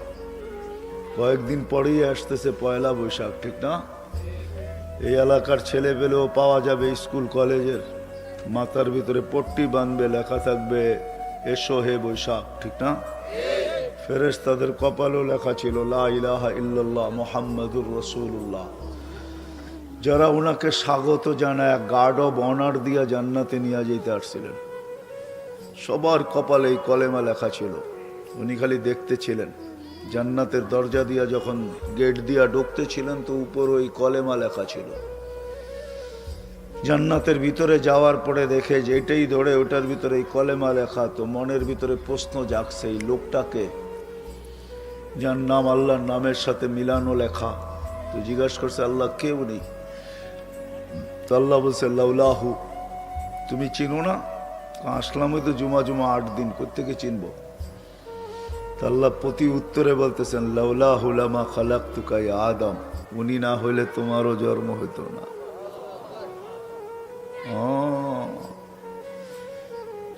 কয়েকদিন পরেই আসতেছে পয়লা বৈশাখ, ঠিক না? এই এলাকার ছেলে পেলেও পাওয়া যাবে স্কুল কলেজের, মাথার ভিতরে পট্টি বাঁধবে, লেখা থাকবে এসো হে বৈশাখ, ঠিক না? ফেরেশতাদের কপালেও লেখা ছিল লা ইলাহা ইল্লাল্লাহ মুহাম্মাদুর রাসূলুল্লাহ। যারা ওনাকে স্বাগত জানায় গার্ড অব অনার দিয়া জান্নাতে নিয়ে যেতে আসছিলেন, সবার কপালে এই কলেমা লেখা ছিল। উনি খালি দেখতে ছিলেন। জান্নাতের দরজা দিয়া যখন গেট দিয়া ঢুকতে ছিলেন, তো উপর ওই কলেমা লেখা ছিল। জান্নাতের ভিতরে যাওয়ার পরে দেখে যে এটাই ধরে, ওটার ভিতরে এই কলেমা লেখা। তো মনের ভিতরে প্রশ্ন জাগছে, এই লোকটাকে যার নাম আল্লাহর নামের সাথে মিলানো লেখা। তো জিজ্ঞাসা করছে আল্লাহ কে উনি? তো আল্লাহ বলছে লাউলাহু, তুমি চিনো না? আসলাম তো জুমা 8 দিন, কোত্থেকে চিনবো? আল্লাহ প্রতি উত্তরে বলতেছেন লাউলাহু লামা খালাকতুকা ইয়া আদম, উনি না হইলে তোমারও জন্ম হইতো না।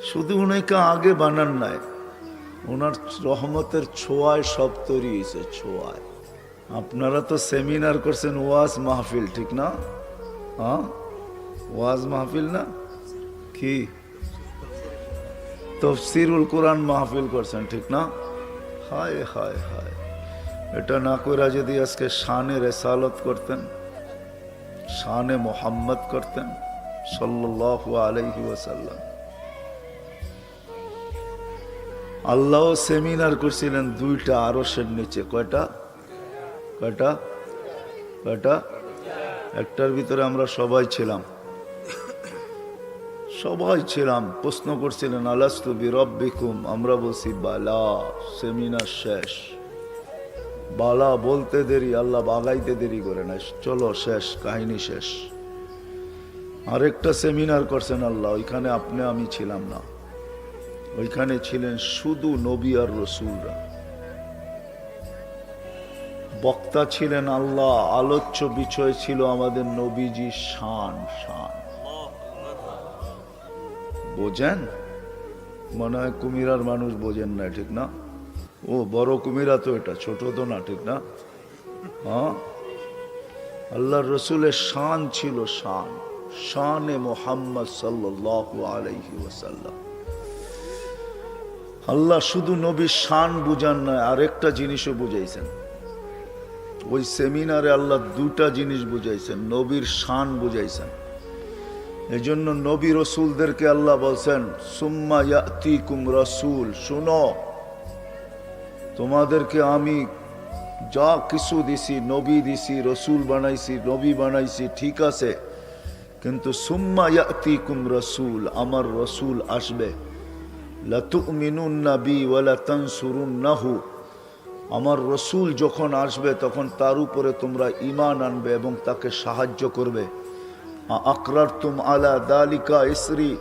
শুধু উনাকে আগে বানান নাই, ওনার রহমতের ছোঁয়ায় সব তৈরি হয়েছে, ছোঁয়ায়। আপনারা তো সেমিনার করছেন, ওয়াজ মাহফিল, ঠিক না? হ্যাঁ, ওয়াজ মাহফিল না কি? তাফসীরুল কোরআন মাহফিল করছেন, ঠিক না? হায় হায় হায়, এটা না কইরা যদি আজকে শানে রেসালত করতেন, শানে মোহাম্মদ করতেন সাল্লাল্লাহু আলাইহি ওয়াসাল্লাম। আল্লাহ সেমিনার করছিলেন 2টা আরশের নিচে। কয়টা? একটার ভিতরে আমরা সবাই ছিলাম। প্রশ্ন করছিলেন আলাস্তু বিরব্বিকুম, আমরা বলছি বালা। সেমিনার শেষ। বালা বলতে দেরি, আল্লাহ বাগাইতে দেরি করে না। চলো শেষ, কাহিনী শেষ। আরেকটা সেমিনার করছেন আল্লাহ, ওইখানে আমি ছিলাম না। ওইখানে ছিলেন শুধু নবী আর রসুলরা। বক্তা ছিলেন আল্লাহ, আলোচ্য বিষয় ছিল আমাদের নবীজি শান। বোঝেন? মনে হয় কুমিরার মানুষ বোঝেন না, ঠিক না? ও বড় কুমিরা তো, এটা ছোট তো না, ঠিক না? হ্যাঁ, আল্লাহর রসুলের শান ছিল, শানে মোহাম্মদ সাল্লাল্লাহু আলাইহি ওয়াসাল্লাম। আল্লাহ শুধু নবীর শান বুঝান না, আরেকটা জিনিসও বুঝাইছেন। ওই সেমিনারে আল্লাহ 2টা জিনিস বুঝাইছেন, নবীর শান বুঝাইছেন। এজন্য নবী রসুলদেরকে আল্লাহ বলছেন সুম্মা ইয়াতিকুম রাসূল, শুনো তোমাদেরকে আমি যা কিছু দিছি, নবী দিছি, রসুল বানাইছি, নবী বানাইছি, ঠিক আছে, কিন্তু সুম্মা ইয়াতিকুম রাসূল, আমার রসুল আসবে, লাতুমিনুন্না বি ওয়া লাতানসুরুন্নাহু, আমার রসুল যখন আসবে তখন তার উপরে তোমরা ঈমান আনবে এবং তাকে সাহায্য করবে। আকরারতুম আলা দালিকা ইসরি,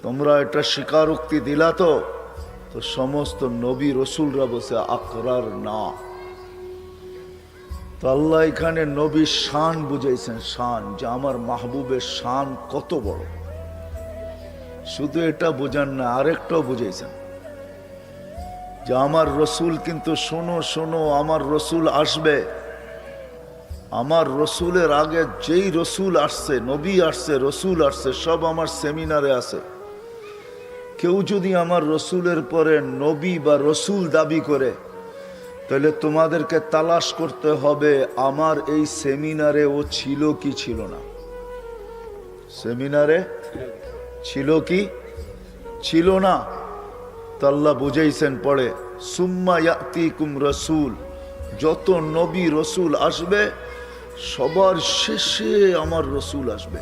তোমরা এটা স্বীকারোক্তি দিলা তো? তো সমস্ত নবী রসুলরা বসে আকরার না। তো আল্লাহ এখানে নবীর শান বুঝাইছেন, শান, যে আমার মাহবুবের শান কত বড়। শুধু এটা বোঝান না, আরেকটাও বুঝাইছেন যে আমার রসুল কিন্তু, শোনো শোনো, আমার রসুল আসবে। আমার রসুলের আগে যেই রসুল আসছে, নবী আসছে, রসুল আসছে, সব আমার সেমিনারে আছে। কেউ যদি আমার রসুলের পরে নবী বা রসুল দাবি করে, তাহলে তোমাদেরকে তালাশ করতে হবে আমার এই সেমিনারে ও ছিল কি ছিল না। সেমিনারে ছিল কি ছিল না? তো আল্লাহ বুঝাইছেন পরে, সুম্মা ইয়াতিকুম রাসূল, যত নবী রসুল আসবে সবার শেষে আমার রসুল আসবে।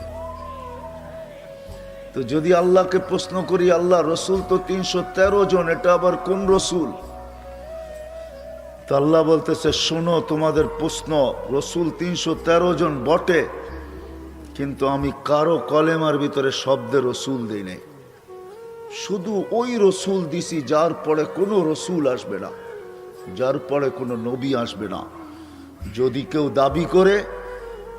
তো যদি আল্লাহকে প্রশ্ন করি, আল্লাহ রসুল তো 313 জন, এটা আবার কোন রসুল? তো আল্লাহ বলতেছে, শোনো, তোমাদের প্রশ্ন, রসুল 313 জন বটে, কিন্তু আমি কারো কলেমার ভিতরে শব্দে রসুল দিই নাই। শুধু ওই রসুল দিছি যার পরে কোনো রসুল আসবে না, যার পরে কোনো নবী আসবে না। যদি কেউ দাবি করে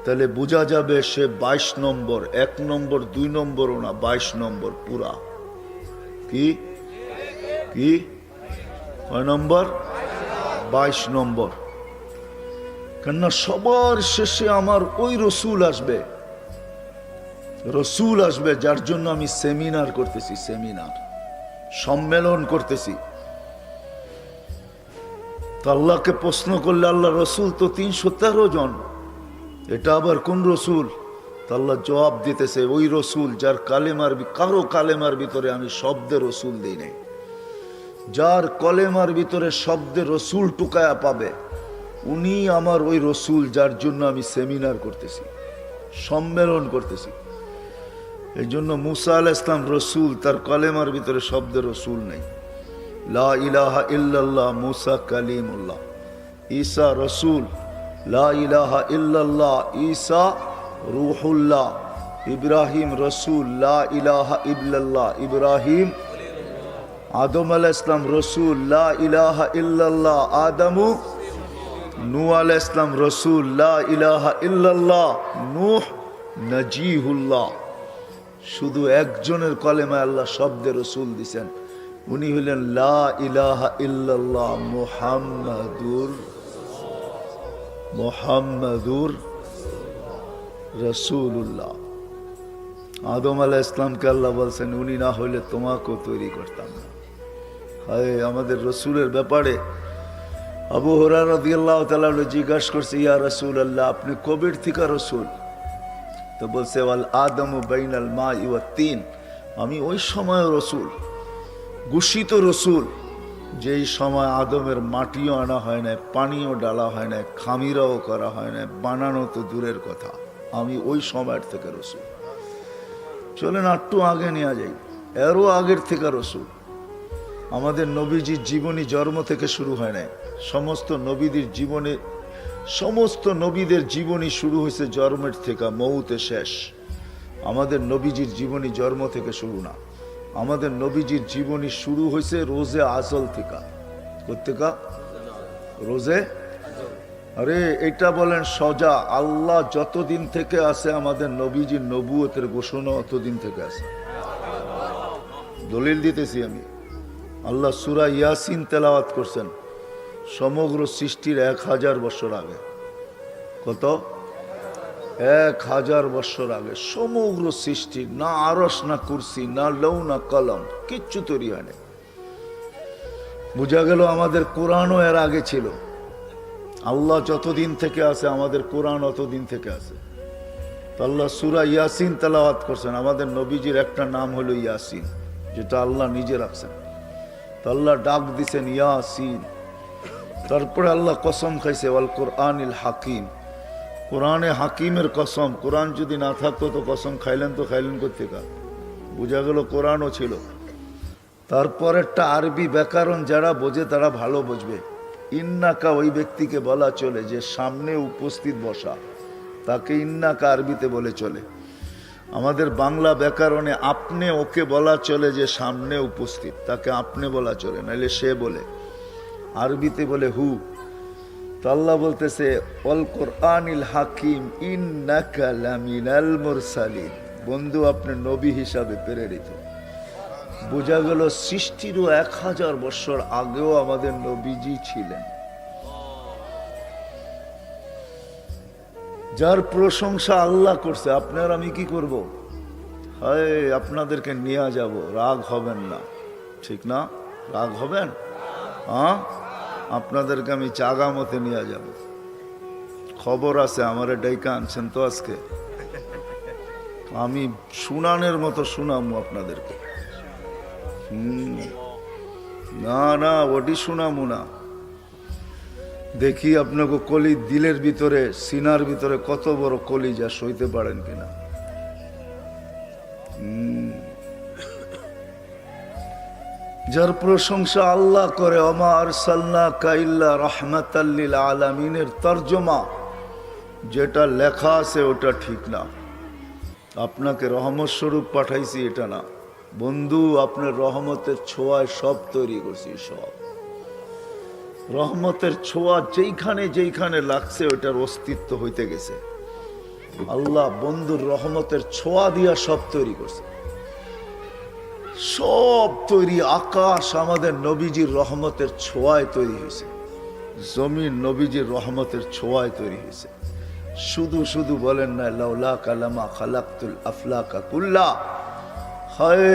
তাহলে বোঝা যাবে সে 22 নম্বর, 1 নম্বর 2 নম্বরও না, 22 নম্বর পুরা। কি কি কয় নম্বর? 22 নম্বর। কেননা সবার শেষে আমার ওই রসুল আসবে, রসুল আসবে যার জন্য আমি সেমিনার করতেছি, সেমিনার, সম্মেলন করতেছি। তো আল্লাহকে প্রশ্ন করলে, আল্লাহ রসুল তো 313 জন, এটা আবার কোন রসুল? তো আল্লাহ জবাব দিতেছে, ওই রসুল যার কালেমার, কারো কালেমার ভিতরে আমি শব্দে রসুল দিই নাই। যার কলেমার ভিতরে শব্দে রসুল টুকায়া পাবে, উনি আমার ওই রসুল যার জন্য আমি সেমিনার করতেছি, সম্মেলন করতেছি। এই জন্য মুসা আলাইহিস সালাম রসুল, তার কলেমার ভিতরে শব্দে রসুল নেই। লা ইলাহা ইল্লাল্লাহ, মুসা কালিমুল্লাহ। ঈসা রসুল, লা ইলাহা ইল্লাল্লাহ, ঈসা রূহুল্লাহ। ইব্রাহিম রসুল, লা ইলাহা ইল্লাল্লাহ, ইব্রাহিম। আদম আলাইহিস সালাম রসুল, লা ইলাহা ইল্লাল্লাহ, আদমু। নূহ আলাইহিস সালাম রসুল, লা ইলাহা ইল্লাল্লাহ, নূহ নজিহুল্লাহ। শুধু একজনের কলেমায় আল্লাহ শব্দে রসুল দিছেন, উনি হলেন লা ইলাহা ইল্লাল্লাহ মুহাম্মাদুর রাসূলুল্লাহ। আদম আলাইহিস সালামকে আল্লাহ বলছেন, উনি না হইলে তোমাকেও তৈরি করতাম না। হায়, আমাদের রসুলের ব্যাপারে আবু হুরায়রা রাদিয়াল্লাহু তাআলা জিজ্ঞাসা করছে, ইয়া রাসূলুল্লাহ, আপনি কবের থেকে রসুল? তো বলছে, ওয়াল আদমু বাইনাল মাই ওয়াত তিন, আমি ওই সময় রসুল, ঘোষিত রসুল, যেই সময় আদমের মাটিও আনা হয় না, পানিও ডালা হয় না, খামিরাও করা হয় না, বানানো তো দূরের কথা, আমি ওই সময়ের থেকে রসুল। চলেন একটু আগে নিয়ে যাই, এরও আগের থেকে রসুল। আমাদের নবীজির জীবনী জন্ম থেকে শুরু হয় না, সমস্ত নবীদের জীবনে, সমস্ত নবীদের জীবনী শুরু হয়েছে জন্মের থেকে, মৌতে শেষ। আমাদের নবীজির জীবনী জন্ম থেকে শুরু না, আমাদের নবীজির জীবনী শুরু হয়েছে রোজে আজল থেকে। কোথেকে? রোজে। আরে এটা বলেন সজা, আল্লাহ যতদিন থেকে আছে আমাদের নবীজির নবুয়তের ঘোষণা অতদিন থেকে আছে। দলিল দিতেছি আমি, আল্লাহ সূরা ইয়াসিন তেলাওয়াত করছেন সমগ্র সৃষ্টির 1000 বছর আগে। কত? 1000 বছর আগে সমগ্র সৃষ্টির, না আরশ, না কুরসি, না লৌ, না কলম, কিচ্ছু তৈরি হয়নি। বোঝা গেল আমাদের কোরআনও এর আগে ছিল। আল্লাহ যতদিন থেকে আছে আমাদের কোরআন অতদিন থেকে আছে। তো আল্লাহ সূরা ইয়াসিন তেলাওয়াত করছেন। আমাদের নবীজির একটা নাম হলো ইয়াসিন, যেটা আল্লাহ নিজে রাখছেন। তো আল্লাহ ডাক দিছেন ইয়াসিন। তারপরে আল্লাহ কসম খাইছে ওয়াল কোরআনিল হাকিম, কোরআনে হাকিমের কসম। কোরআন যদি না থাকতো তো কসম খাইলেন তো খাইলেন কোথেকে? বোঝা গেল কোরআনও ছিল। তারপর একটা আরবি ব্যাকরণ যারা বোঝে তারা ভালো বুঝবে। ইন্নাকা ওই ব্যক্তিকে বলা চলে যে সামনে উপস্থিত বসা, তাকে ইন্নাকা আরবিতে বলে চলে। আমাদের বাংলা ব্যাকরণে আপনি ওকে বলা চলে যে সামনে উপস্থিত, তাকে আপনি বলা চলে, নাইলে সে বলে। আরবিতে বলে হু। তো আল্লাহ বলতেছে অল কোরআনিল হাকিম ইন্নাকা লামিনাল মুরসালিন, বন্ধু আপনি নবী হিসাবে প্রেরিত। বোঝা গেল সৃষ্টিরও 1000 বছর আগেও আমাদের নবীজি ছিলেন। যার প্রশংসা আল্লাহ করছে, আপনার আমি কি করব? হায় আপনাদেরকে নিয়ে যাব, রাগ হবেন না, ঠিক না? রাগ হবেন? হ্যাঁ, আপনাদেরকে আমি চাগা মতে নিয়ে যাব। খবর আছে আমারে ডাইকা আনছেন তো আজকে, আমি শুনানের মতো শুনামু আপনাদেরকে। না না, ওটি শুনামু না। দেখি আপনাকে কলি দিলের ভিতরে, সিনার ভিতরে কত বড় কলি, যা সইতে পারেন কিনা। যার প্রশংসা আল্লাহ করে, ওমা আরসালনাকা ইল্লা রাহমাতাল লিল আলামিনের তরজমা যেটা লেখা আছে ওটা ঠিক না। আপনাকে রহমত স্বরূপ পাঠাইছি এটা না বন্ধু, আপনার রহমতের ছোঁয়ায় সব তৈরি করছি। সব রহমতের ছোঁয়া যেইখানে যেইখানে লাগছে ওটার অস্তিত্ব হইতে গেছে। আল্লাহ বন্ধুর রহমতের ছোঁয়া দিয়া সব তৈরি করছে, সব তৈরি। আকাশ আমাদের নবীজির রহমতের ছোঁয়ায় তৈরি হয়েছে, জমিন নবীজির রহমতের ছোঁয়ায় তৈরি হয়েছে। শুধু শুধু বলেন না লাউলা কালামা খালাকতুল আফলাকা কুল্লা। হায়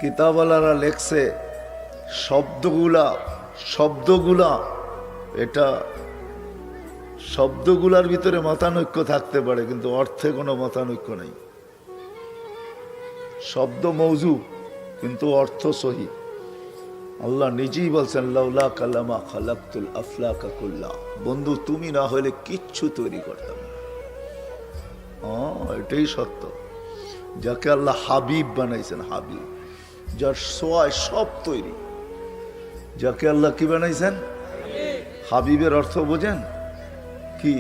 কিতাবওয়ালারা লেখছে শব্দগুলা এটা শব্দগুলার ভিতরে মতানৈক্য থাকতে পারে, কিন্তু অর্থে কোনো মতানৈক্য নেই। শব্দ মৌজু কিন্তু অর্থ সহি। আল্লাহ নিজেই বলছেন লাউলা কালামা খালাকতুল আফলাকা কুল্লা, বন্ধু তুমি না হলে কিচ্ছু তৈরি করতাম না। এটাই সত্য। যাকে আল্লাহ হাবিব বানাইছেন, হাবিব যার সোয়ায় সব তৈরি, যাকে আল্লাহ কি বানাইছেন? হাবিবের অর্থ বোঝেন কি?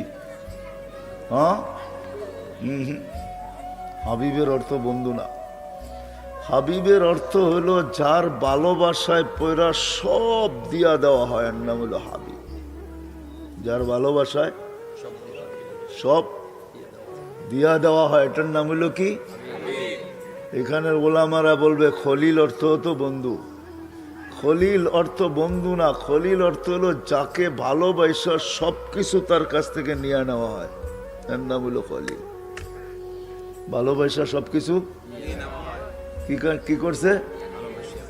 হাবিবের অর্থ বন্ধু না, হাবিবের অর্থ হলো যার ভালোবাসায় পয়রা সব দিয়া দেওয়া হয়, এর নাম হলো হাবিব। যার ভালোবাসায় সব দিয়া দেওয়া হয় এটার নাম হলো কি? এখানের ওলামারা বলবে খলিল অর্থ হতো বন্ধু। খলিল অর্থ বন্ধু না, খলিল অর্থ হলো যাকে ভালোবাসা সবকিছু তার কাছ থেকে নিয়ে নেওয়া হয়, এর নাম হলো খলিল। ভালোবাসা সবকিছু কি করছে,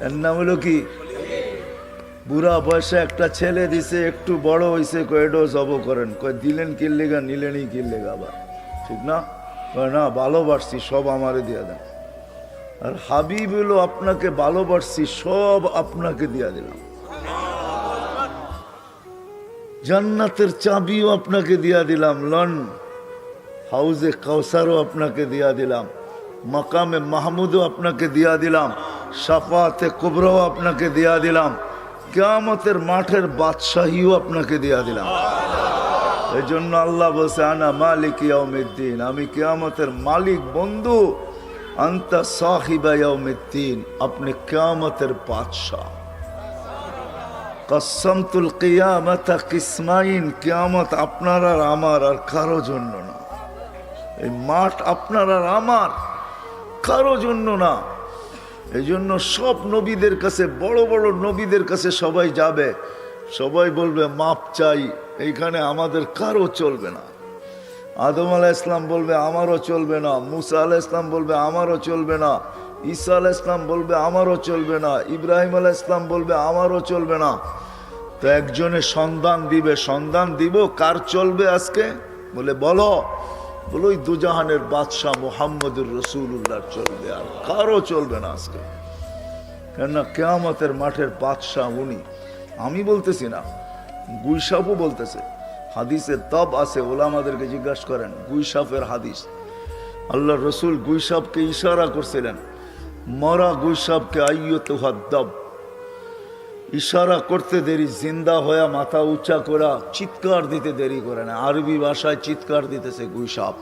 এর নাম হলো কি? বুড়া বয়সে একটা ছেলে দিছে, একটু বড় হয়েছে, কয়েডো জব করেন, কয় দিলেন কিল্লেগা, নিলেনই কিল্লেগা, আবার ঠিক না? কয় না, ভালোবাসছি সব আমারে দিয়ে দেন। আর হাবিব হলো আপনাকে ভালোবাসছি সব আপনাকে দিয়া দিলাম, জান্নাতের চাবিও আপনাকে দিয়া দিলাম, লন হাউজে কাউসারও আপনাকে দিয়া দিলাম, মাকামে মাহমুদও আপনাকে দিয়া দিলাম, শাফাতে কুবরাও আপনাকে দিয়া দিলাম, কিয়ামতের মাঠের বাদশাহীও আপনাকে দিয়া দিলাম। এই জন্য আল্লাহ বলছে আনা মালিক ইয়াউমিদ্দিন, আমি কিয়ামতের মালিক বন্ধু। আনতা সাহিবা ইয়াউমিদ্দিন, আপনি কিয়ামতের বাদশাহ। কসমতুল কিয়ামাতা কিসমাইন, কিয়ামত আপনার আর আমার, আর কারো জন্য না। এই মাঠ আপনার আর আমার, কারো জন্য না। এই জন্য সব নবীদের কাছে, বড় বড় নবীদের কাছে সবাই যাবে, সবাই বলবে মাপ চাই, এইখানে আমাদের কারো চলবে না। আদম আলাইহিস ইসলাম বলবে আমারও চলবে না, মুসা আলাইহিস ইসলাম বলবে আমারও চলবে না, ঈসা আলাইহিস ইসলাম বলবে আমারও চলবে না, ইব্রাহিম আলাইহিস ইসলাম বলবে আমারও চলবে না। তো একজনে সন্ধান দিবে, সন্ধান দিব কার চলবে আজকে? বলে বলো, বলো ওই দুজাহানের বাদশাহ মুহাম্মদুর রাসূলুল্লাহ চলবে, আর কারো চলবে না আজকে। কেননা কিয়ামতের মাঠের বাদশাহ উনি। আমি বলতেছি না, গুইসাপও বলতেছে। হাদিসে তব আছে, ওলামাদেরকে জিজ্ঞাসা করেন গুইসাপের হাদিস। আল্লাহ রসুল গুইসাপকে ইশারা করছিলেন, মরা গুইসাপকে আইয়তুহা দব, ইশারা করতে দেরি, জিন্দা হয়ে মাথা উঁচা করা চিৎকার দিতে দেরি করে না। আরবি ভাষায় চিৎকার দিতেছে গুইসাপ,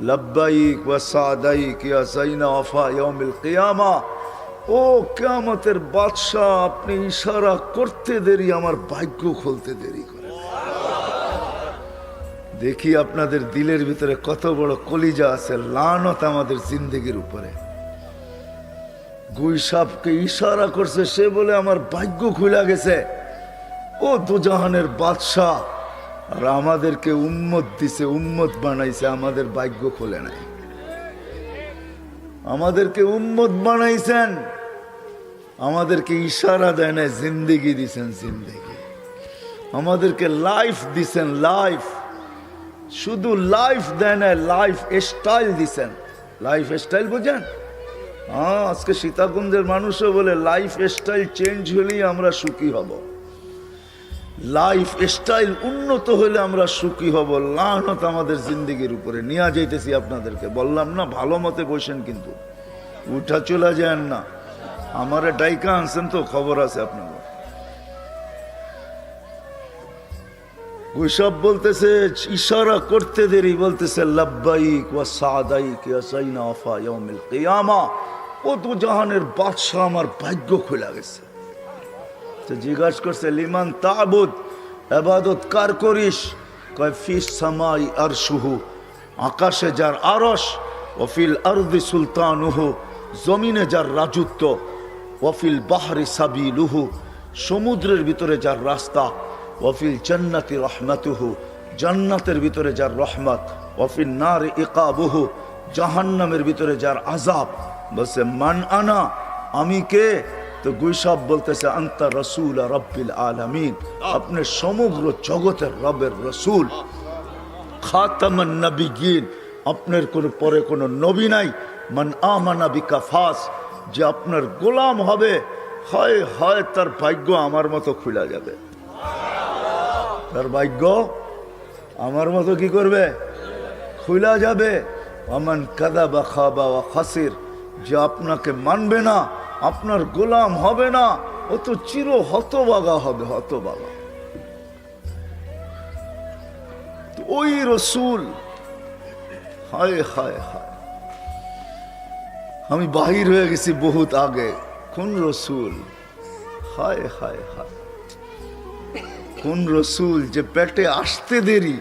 লব্বাইক ওয়া সাদাইক ইয়া যাইনা ওয়াফা ইয়াউমিল কিয়ামা। ও কিয়ামতের বাদশা, আপনি ইশারা করতে দেরি, আমার ভাগ্য খুলতে দেরি করে। দেখি আপনাদের দিলের ভিতরে কত বড় কলিজা আছে, লানত আমাদের জিন্দেগির উপরে। গুইসাপকে ইশারা করছে, সে বলে আমার ভাগ্য খুলে গেছে। ও দুজাহানের বাদশাহ, আর আমাদেরকে উম্মত দিছে, উম্মত বানাইছে, আমাদের ভাগ্য খুলে নাই। আমাদেরকে উম্মত বানাইছেন, আমাদেরকে ইশারা দেয় না, জিন্দেগি দিছেন, জিন্দেগি। আমাদেরকে লাইফ দিছেন, লাইফ। শুধু লাইফ দেয় না, লাইফ স্টাইল দিছেন। লাইফ স্টাইল বুঝেন? হ্যাঁ, আজকে সীতাকুণ্ডের মানুষও বলে লাইফ স্টাইল চেঞ্জ হলেই আমরা সুখী হব। লাইফ স্টাইল উন্নত হলে আমরা সুখী হব। লানত আমাদের জিন্দেগির উপরে নিয়ে যাইতেছি। আপনাদেরকে বললাম না, ভালো মতে বসেন, কিন্তু উঠা চলে যান না। আমারে ডাইকা আনছেন তো, খবর আছে আপনাদের। গুইসাপ বলতেছে, ইশারা করতে দেরি, বলতেছে লব্বাইক ওয়া সাদাইক ইয়া যাইনা ওয়াফা ইয়াউমিল কিয়ামা। ও দুজাহানের বাদশা, আমার ভাগ্য খুলে গেছে। তো জিজ্ঞাসা করছে, লিমান তাবুদ, ইবাদত কার করিস? কয় ফিস সামাই আরশুহু, আকাশে যার আরশ, ওয়া ফিল আরদি সুলতানুহু, জমিনে যার রাজত্ব, ওয়া ফিল বাহরি সাবিলুহু, সমুদ্রের ভিতরে যার রাস্তা, ওয়াফিল জান্নাতি রহমাতুহু, জান্নাতের ভিতরে যার রহমত, ওয়াফিল নার ইকাবুহু, জাহান্নামের ভিতরে যার আযাব। বলছে মান আনা, আমি কে? তো গুইসাপ বলতেছে, আনতা রাসূল রাব্বিল আলামিন, আপনি সমগ্র জগতের রবের রাসূল, খাতামান নবিয়্যিন, আপনার কোন পরে কোনো নবী নাই। মান আমানা বিকা ফাস, যে আপনার গোলাম হবে, হয় হয় তার ভাগ্য আমার মতো খুলে যাবে। তার ভাগ্য আমার মতো কি করবে? খুলা যাবে। আমান কাযাবা খাবা ওয়া খাসির, যে আপনাকে মানবে না, আপনার গোলাম হবে না, ও তো চির হতভাগা হবে, হতভাগা। ওই রসুল, হায় হায় হায়, আমি বাহির হয়ে গেছি বহুত আগে। কোন রসুল? হায় হায় হায়, কোন রসুল যে পেটে আসতে দেরি।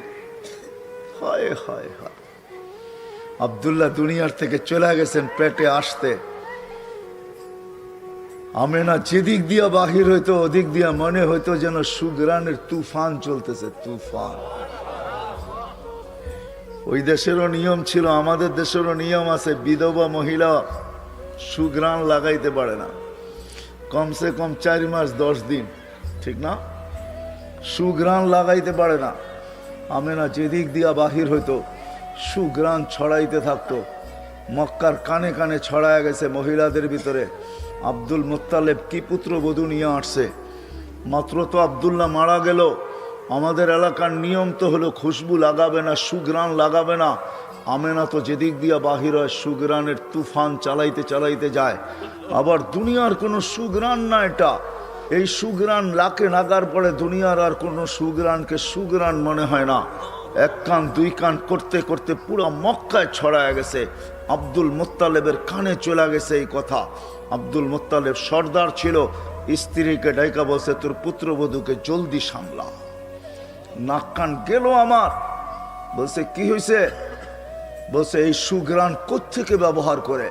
হায় হায় হায়, আব্দুল্লাহ দুনিয়ার থেকে চলে গেছেন পেটে আসতে। আমেনা যেদিক দিয়া বাহির হইতো, ওদিক দিয়া মনে হইতো যেন সুগ্রানের তুফান চলতেছে, তুফান। ওই দেশেরও নিয়ম ছিল, আমাদের দেশেরও নিয়ম আছে, বিধবা মহিলা সুগ্রান লাগাইতে পারে না কমসে কম 4 মাস 10 দিন, ঠিক না? সুগ্রান লাগাইতে পারে না। আমেনা যেদিক দিয়া বাহির হইতো সুগ্রান ছড়াইতে থাকতো। মক্কার কানে কানে ছড়ায় গেছে মহিলাদের ভিতরে। আব্দুল মুত্তালেব কি পুত্রবধূ নিয়ে আসছে। মাত্র তো আব্দুল্লাহ মারা গেল, আমাদের এলাকার নিয়ম তো হলো খুশবু লাগাবে না, সুগ্রান লাগাবে না। আমেনা তো যেদিক দিয়া বাহির হয় সুগ্রানের তুফান চালাইতে চালাইতে যায়। আবার দুনিয়ার কোনো সুগ্রান না এটা, এই সুগ্রান লাকে নাগার পরে দুনিয়ার আর কোনো সুগ্রানকে সুগ্রান মনে হয় না। 1 কান 2 কান করতে করতে পুরো মক্কায় ছড়ায় গেছে। আব্দুল মুত্তালেবের কানে চলে গেছে এই কথা। আব্দুল মুত্তালেব সর্দার ছিল, স্ত্রীকে ডাইকা বলছে, তোর পুত্রবধূকে জলদি সামলা। নাক কান গেল আমার। বলছে কি হয়েছে? বলছে এই সুগ্রান কোত্থেকে ব্যবহার করে?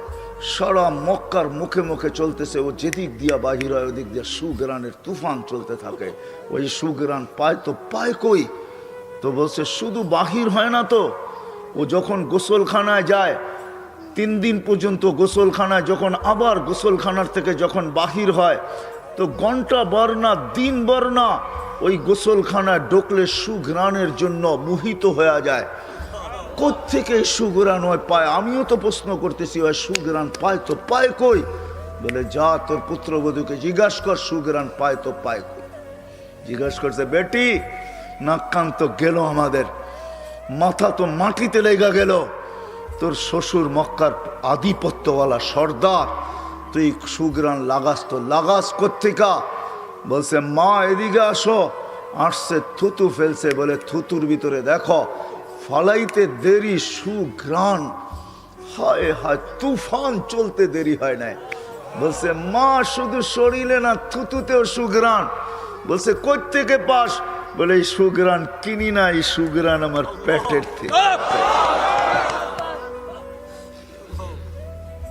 সারা মক্কার মুখে মুখে চলতেছে, ও যেদিক দিয়া বাহির হয় ওদিক দিয়া সুগ্রানের তুফান চলতে থাকে। ওই সুগ্রান পায় তো পায় কই? তো বলছে শুধু বাহির হয় না তো, ও যখন গোসলখানায় যায় 3 দিন পর্যন্ত গোসলখানায়, যখন আবার গোসলখানার থেকে যখন বাহির হয় তো ঘন্টা বার না দিন বার না ওই গোসলখানায় ঢুকলে সুঘ্রাণের জন্য মোহিত হয়ে যায়। কোত্থেকে সুঘ্রাণ হয় পায়? আমিও তো প্রশ্ন করতেছি, ওই সুঘ্রাণ পায় তো পায় কই? বলে যা তোর পুত্রবধূকে জিজ্ঞাসা কর সুগ্রাণ পায় তো পায় কই। জিজ্ঞাসা করছে বেটি নাক কান তো গেল, আমাদের মাথা তো মাটিতে লেগা গেল, তোর শ্বশুর মক্কার আধিপত্যওয়ালা সর্দার, তুই সুগ্রাণ লাগাস তো লাগাস কোত্থেকা? বলছে মা এদিকে আসো। আসছে, থুতু ফেলছে, বলে থুতুর ভিতরে দেখো ফালাইতে দেরি সুগ্রাণ, হায় হায় তুফান চলতে দেরি হয় নাই। বলছে মা শুধু শরীরে না থুতুতেও সুগ্রাণ। বলছে কই থেকে পাস? বলে এই সুগ্রাণ কিনি না, এই সুগ্রাণ আমার পেটের থেকে,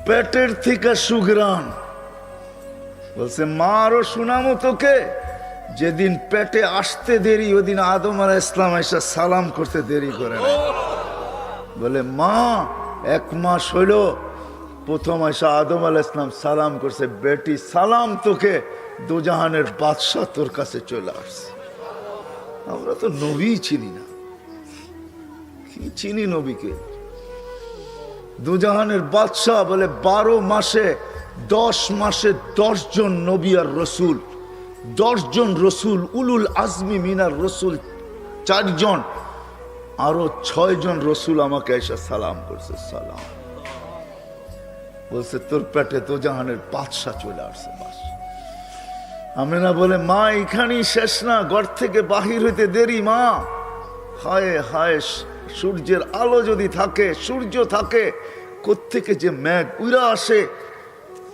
পেটের থেকে সুগ্রাণ। বলছে মা আরো শোনামো তোকে, যেদিন পেটে আসতে দেরি ওদিন আদম আলাইহিস সালাম এসে সালাম করতে দেরি করে না। বলে মা 1 মাস হইল প্রথম এসে আদম আলাইহিস সালাম সালাম করছে, বেটি সালাম তোকে, দুজাহানের বাদশাহ তোর কাছে চলে আসছে। আমরা তো নবী চিনি না, কি চিনি নবীকে? দুজাহানের বাদশাহ বলে 12 মাসে 10 মাসে 10 জন নবী আর রসুল, 10 জন রসুল, উলুল আজমি মিনার রসুল 4 জন, আরো 6 জন রসুল আমাকে এসে সালাম করছে। সালাম বলছে তোর পেটে দুজাহানের বাদশাহ চলে আসছে। বাস আমেনা বলে মা এখানেই শেষ না, ঘর থেকে বাহির হইতে দেরি মা। হায় হায়, সূর্যের আলো যদি থাকে, সূর্য থাকে, কোত্থেকে যে মেঘ উড়া আসে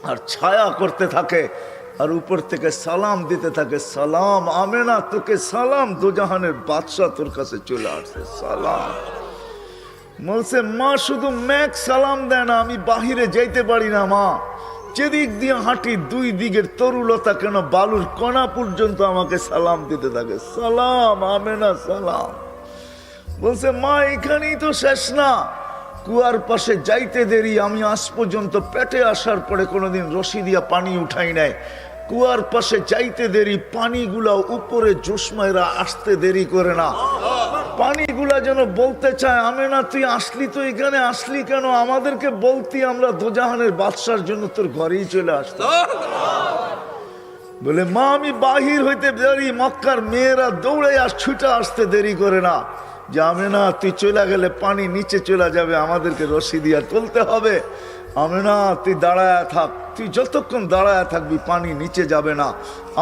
আর ছায়া করতে থাকে, আর উপর থেকে সালাম দিতে থাকে, সালাম আমেনা তোকে সালাম, দুজাহানের বাদশাহ তোর কাছে চলে আসছে। সালাম বলছে মা শুধু মেঘ সালাম দেয় না, আমি বাহিরে যাইতে পারি না মা, যেদিক দিয়ে হাঁটি 2 দিকের তরুলতা কেন বালুর কণা পর্যন্ত আমাকে সালাম দিতে থাকে। সালাম আমেনা সালাম। বলছে মা এখানেই তো শেষ না, কুয়ার পাশে যাইতে দেরি, আমি আজ পর্যন্ত পেটে আসার পরে কোনোদিন রশি দিয়া পানি উঠাই নাই, কুয়ার পাশে যাইতে দেরি, পানিগুলা উপরে জোসমাইরা আসতে দেরি করে না, পানিগুলা যেন বলতে চায় আমেনা তুই আসলি তো এখানে, আসলি কেন? আমাদেরকে বলতি, আমরা দুজাহানের বাদশার জন্য তোর ঘরেই চলে আসতাম। বলে মা আমি বাহির হইতে দেরি, মক্কার মেয়েরা দৌড়ে ছুটে আসতে দেরি করে না, যে আমেনা তুই চলে গেলে পানি নিচে চলে যাবে, আমাদেরকে রশি দিয়া তুলতে হবে। আমেনা তুই দাঁড়ায় থাক, তুই যতক্ষণ দাঁড়ায় থাকবি পানি নিচে যাবে না,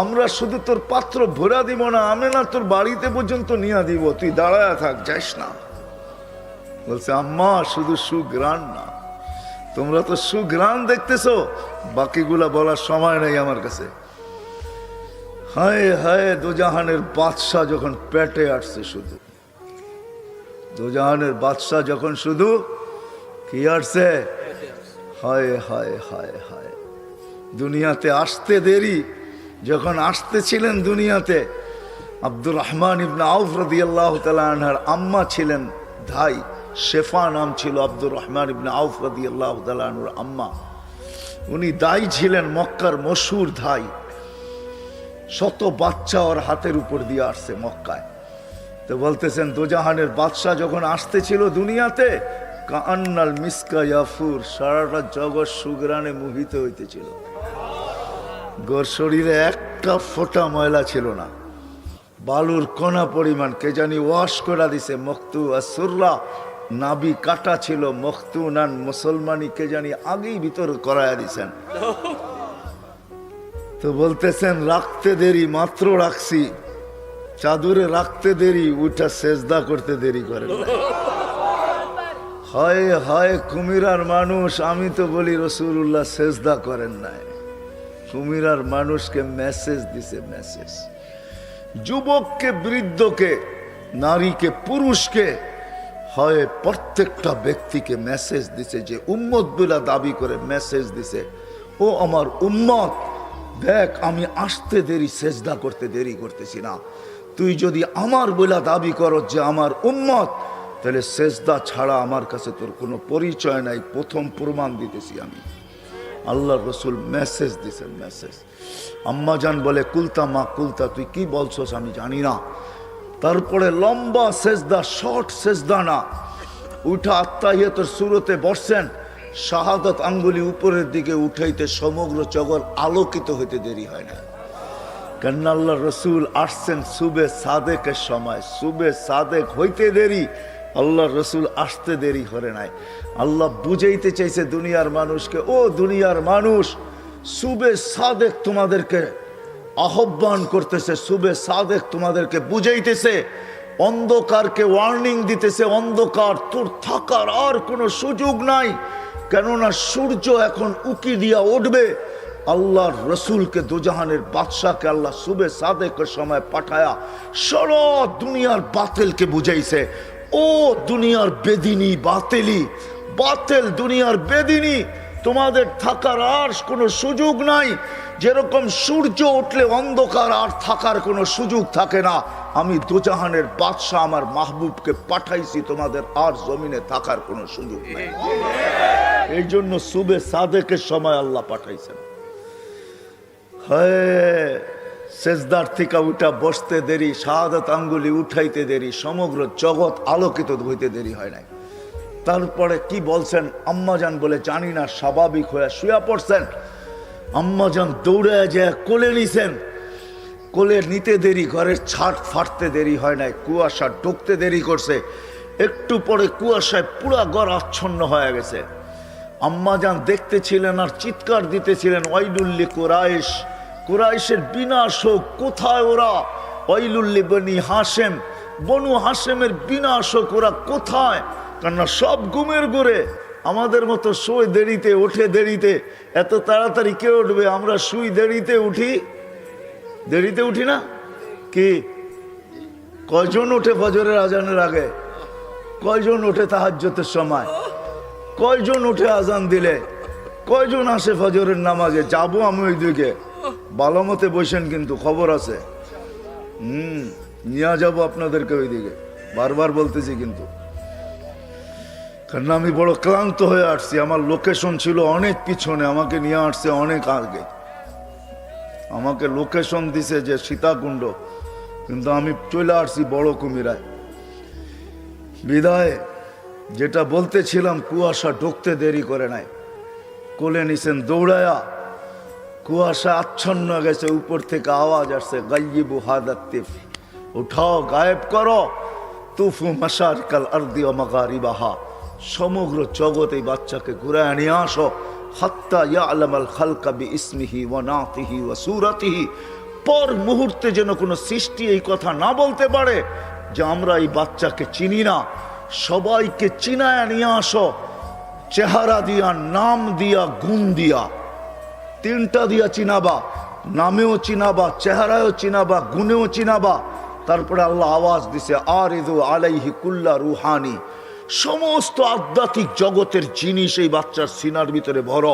আমরা শুধু তোর পাত্র ভরা দিব না, আমেনা তোর বাড়িতে পর্যন্ত নিয়ে দিব, তুই দাঁড়ায় থাক, যাইস না। বলছে আম্মা শুধু সুগ্রাণ না, তোমরা তো সুগ্রাণ দেখতেছো, বাকিগুলা বলার সময় নেই আমার কাছে। হায় হায়, দুজাহানের বাদশাহ যখন পেটে আসছে, শুধু দুজাহানের বাদশাহ যখন শুধু কি আসছে, হায় হায় হায় হায়, দুনিয়াতে আসতে দেরি, যখন আসতেছিলেন দুনিয়াতে, আব্দুর রহমান ইবনে আউফ রাদিয়াল্লাহু তাআলা আনহার আম্মা ছিলেন ধাই, শেফা নাম ছিল আব্দুর রহমান ইবনে আউফ রাদিয়াল্লাহু তাআলা আনহুর আম্মা। উনি দাই ছিলেন, মক্কার মশহুর ধাই, 100 বাচ্চা ওর হাতের উপর দিয়ে আসছে মক্কায়। তো বলতেছেন দুজাহানের বাদশাহ যখন আসতেছিল দুনিয়াতে, কান্নাল মিসকা ইয়াফুর, সারাটা জগৎ সুগ্রাণে মোহিত হইতেছিল, গোর শরীরে একটা ফোঁটা ময়লা ছিল না, বালুর কণা পরিমাণ কে জানি ওয়াশ করে দিছে। মখতু আর সুররা, নাবি কাটা ছিল, মখতুনান মুসলমানি কে জানি আগেই ভিতর করায়া দিছেন। তো বলতেছেন রাখতে দেরি, মাত্র রাখছি, চাদরে রাখতে দেরি, উঠা সেজদা করতে দেরি করে। হায় হায় কুমিরার মানুষ, আমি তো বলি রাসূলুল্লাহ সেজদা করেন নাই, কুমিরার মানুষকে মেসেজ দিছে, মেসেজ। যুবককে বৃদ্ধকে, নারীকে পুরুষকে, হয় প্রত্যেকটা ব্যক্তিকে মেসেজ দিছে, যে উম্মত বলে দাবি করে মেসেজ দিছে, ও আমার উম্মত দেখ আমি আসতে দেরি, সেজদা করতে দেরি করতেছি না, তুই যদি আমার বলে দাবি করো যে আমার উম্মত, তাহলে সেজদা ছাড়া আমার কাছে তোর কোনো পরিচয় নাই, প্রথম প্রমাণ দিতেছি আমি। আল্লাহ রসুল মেসেজ দিছেন, মেসেজ। আম্মা জান বলে কুলতা মা কুলতা, তুই কি বলছস আমি জানি না। তারপরে লম্বা সেজদা, শর্ট সেজদা না, উঠা আত্তাহিয়াতুর সুরতে বসছেন, শাহাদাত আঙ্গুলি উপরের দিকে উঠাইতে সমগ্র জগৎ আলোকিত হইতে দেরি হয় না। কেন আল্লাহ রসুল আসছেন সুবে সাদেকের সময়, সুবে সাদেক হইতে দেরি, আল্লাহ রসুল আসতে দেরি করে নাই। আল্লাহ বুঝাইতে চাইছে দুনিয়ার মানুষকে, ও দুনিয়ার মানুষ, সুবে সাদেক তোমাদেরকে আহ্বান করতেছে, সুবে সাদেক তোমাদেরকে বুঝাইতেছে, অন্ধকারকে ওয়ার্নিং দিতেছে, অন্ধকার তোর থাকার আর কোনো সুযোগ নাই, কেননা সূর্য এখন উকি দিয়া উঠবে। আল্লাহর রসুলকে, দুজাহানের বাদশাকে আল্লাহ সুবে সাদেকের সময় পাঠায়া সারা দুনিয়ার বাতিলকে বুঝাইছে, ও দুনিয়ার বেদিনী বাতিলি, বাতিল দুনিয়ার বেদিনী, তোমাদের থাকার আর কোনো সুযোগ নাই। যেরকম সূর্য উঠলে অন্ধকার আর থাকার কোনো সুযোগ থাকে না, আমি দুজাহানের বাদশাহ আমার মাহবুবকে পাঠাইছি, তোমাদের আর জমিনে থাকার কোনো সুযোগ নাই। এই জন্য সুবে সাদেকের সময় আল্লাহ পাঠাইছেন। হ্যাঁ, সেজদার থেকে উঠা বসতে দেরি, শাহাদাত আঙ্গুলি উঠাইতে দেরি, সমগ্র জগৎ আলোকিত হইতে দেরি হয় নাই। তারপরে কি বলছেন, আম্মাজান বলে জানি না, স্বাভাবিক হয়ে শুয়ে পড়ছেন। আম্মাজান দৌড়ে যায় কোলে নিছেন, কোলে নিতে দেরি, ঘরের ছাদ ফাটতে দেরি হয় নাই, কুয়াশা ঢুকতে দেরি করছে, একটু পরে কুয়াশায় পুরা ঘর আচ্ছন্ন হয়ে গেছে। আম্মাজান দেখতেছিলেন আর চিৎকার দিতেছিলেন, ওয়াইলুল্লি কুরাইশ, কুরাইশের বিনাশ হোক, কোথায় ওরা? ওয়াইলুল্লি বনি হাশেম, বনু হাশেমের বিনাশ হোক, ওরা কোথায়? কেননা সব ঘুমের ঘরে, আমাদের মতো শুয়ে দেরিতে, ওঠে দেরিতে, এত তাড়াতাড়ি কে উঠবে? আমরা শুই দেরিতে, উঠি দেরিতে, উঠি না কি? কয়জন ওঠে ফজরের আজানের আগে? কয়জন ওঠে তাহাজ্জুদের সময়? কয়জন উঠে আজান দিলে? কয়জন আসে ফজরের নামাজে? যাবো আমি ওই দিকে, ভালো মতে বসেন, কিন্তু খবর আছে, নিয়ে যাবো আপনাদেরকে ওই দিকে, বারবার বলতেছি কিন্তু। কারণ আমি বড় ক্লান্ত হয়ে আসছি, আমার লোকেশন ছিল অনেক পিছনে, আমাকে নিয়ে আসছে অনেক আগে, আমাকে লোকেশন দিছে যে সীতাকুণ্ড, কিন্তু আমি চলে আসছি বড় কুমিরায়। বিদায় যেটা বলতেছিলাম, কুয়াশা ঢুকতে দেরি করে নাই, কোলে নিছেন দৌড়ায়া, কুয়াশা আচ্ছন্ন গেছে, উপর থেকে আওয়াজ আসছে, গাইয়িবু হাদা তিফ, উঠাও, গায়েব করো, তুফু মাশারিকাল আরদি ওয়া মাগারিবাহা, সমগ্র জগৎ এই বাচ্চাকে ঘুরায় নিয়ে আসো, হাত্তা ইয়ালামাল খালকা বিইসমিহি ওয়া নাতিহি ওয়া সূরাতিহি, পর মুহূর্তে যেন কোনো সৃষ্টি এই কথা না বলতে পারে যে আমরা এই বাচ্চাকে চিনি না। সবাইকে চিনায় নিয়ে আসো, চেহারা দিয়া, নাম দিয়া, গুণ দিয়া, তিনটা দিয়া চিনাবা, নামেও চিনাবা, চেহারায়ও চিনাবা, গুণেও চিনাবা। তারপরে আল্লাহ আওয়াজ দিছে, আরিদু আলাইহি কুল্লা রুহানি, সমস্ত আধ্যাত্মিক জগতের জিনিস এই বাচ্চার সিনার ভিতরে ভরো,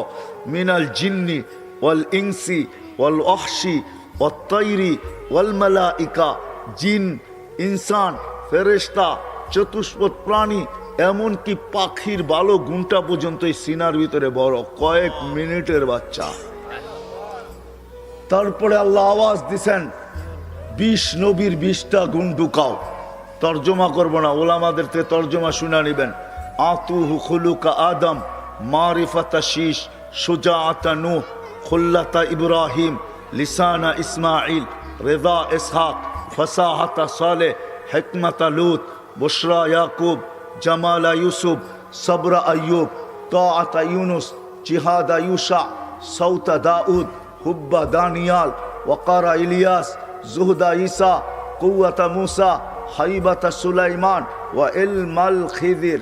মিনাল জিন্নি ওয়াল ইনসি ওয়াল ওয়াহশি ওয়াত তাইরি ওয়াল মালাইকা, জিন, ইনসান, ফেরেশতা, চতুষ্পদ প্রাণী, এমনকি পাখির ভালো গুণটা পর্যন্ত এই সিনার ভিতরে বড়, কয়েক মিনিটের বাচ্চা। তারপরে আল্লাহ আওয়াজ দিছেন, 20 নবীর 20টা গুণ ঢুকাও। তর্জমা করব না, ওলামাদের থেকে তর্জমা শুনে নিবেন। আতুহু খুলুকা আদম, মারিফাতা শীশ, সুজাআতা নূহ, খুল্লাতা ইব্রাহিম, লিসানা ইসমাইল, রেদা ইসহাক, ফাসাহাতা সালেহ, হিকমাতা লূত, বুশরা ইয়াকুব, জামালা ইউসুফ, সবরা আইয়ুব, তাআতা ইউনুস, জিহাদা ইউশা, সৌতা দাউদ, হুব্বা দানিয়াল, ওয়াকারা ইলিয়াস, জুহদা ঈসা, কুওয়াতা মুসা, হাইবাতা সুলাইমান, ওয়া ইলমাল খিদির।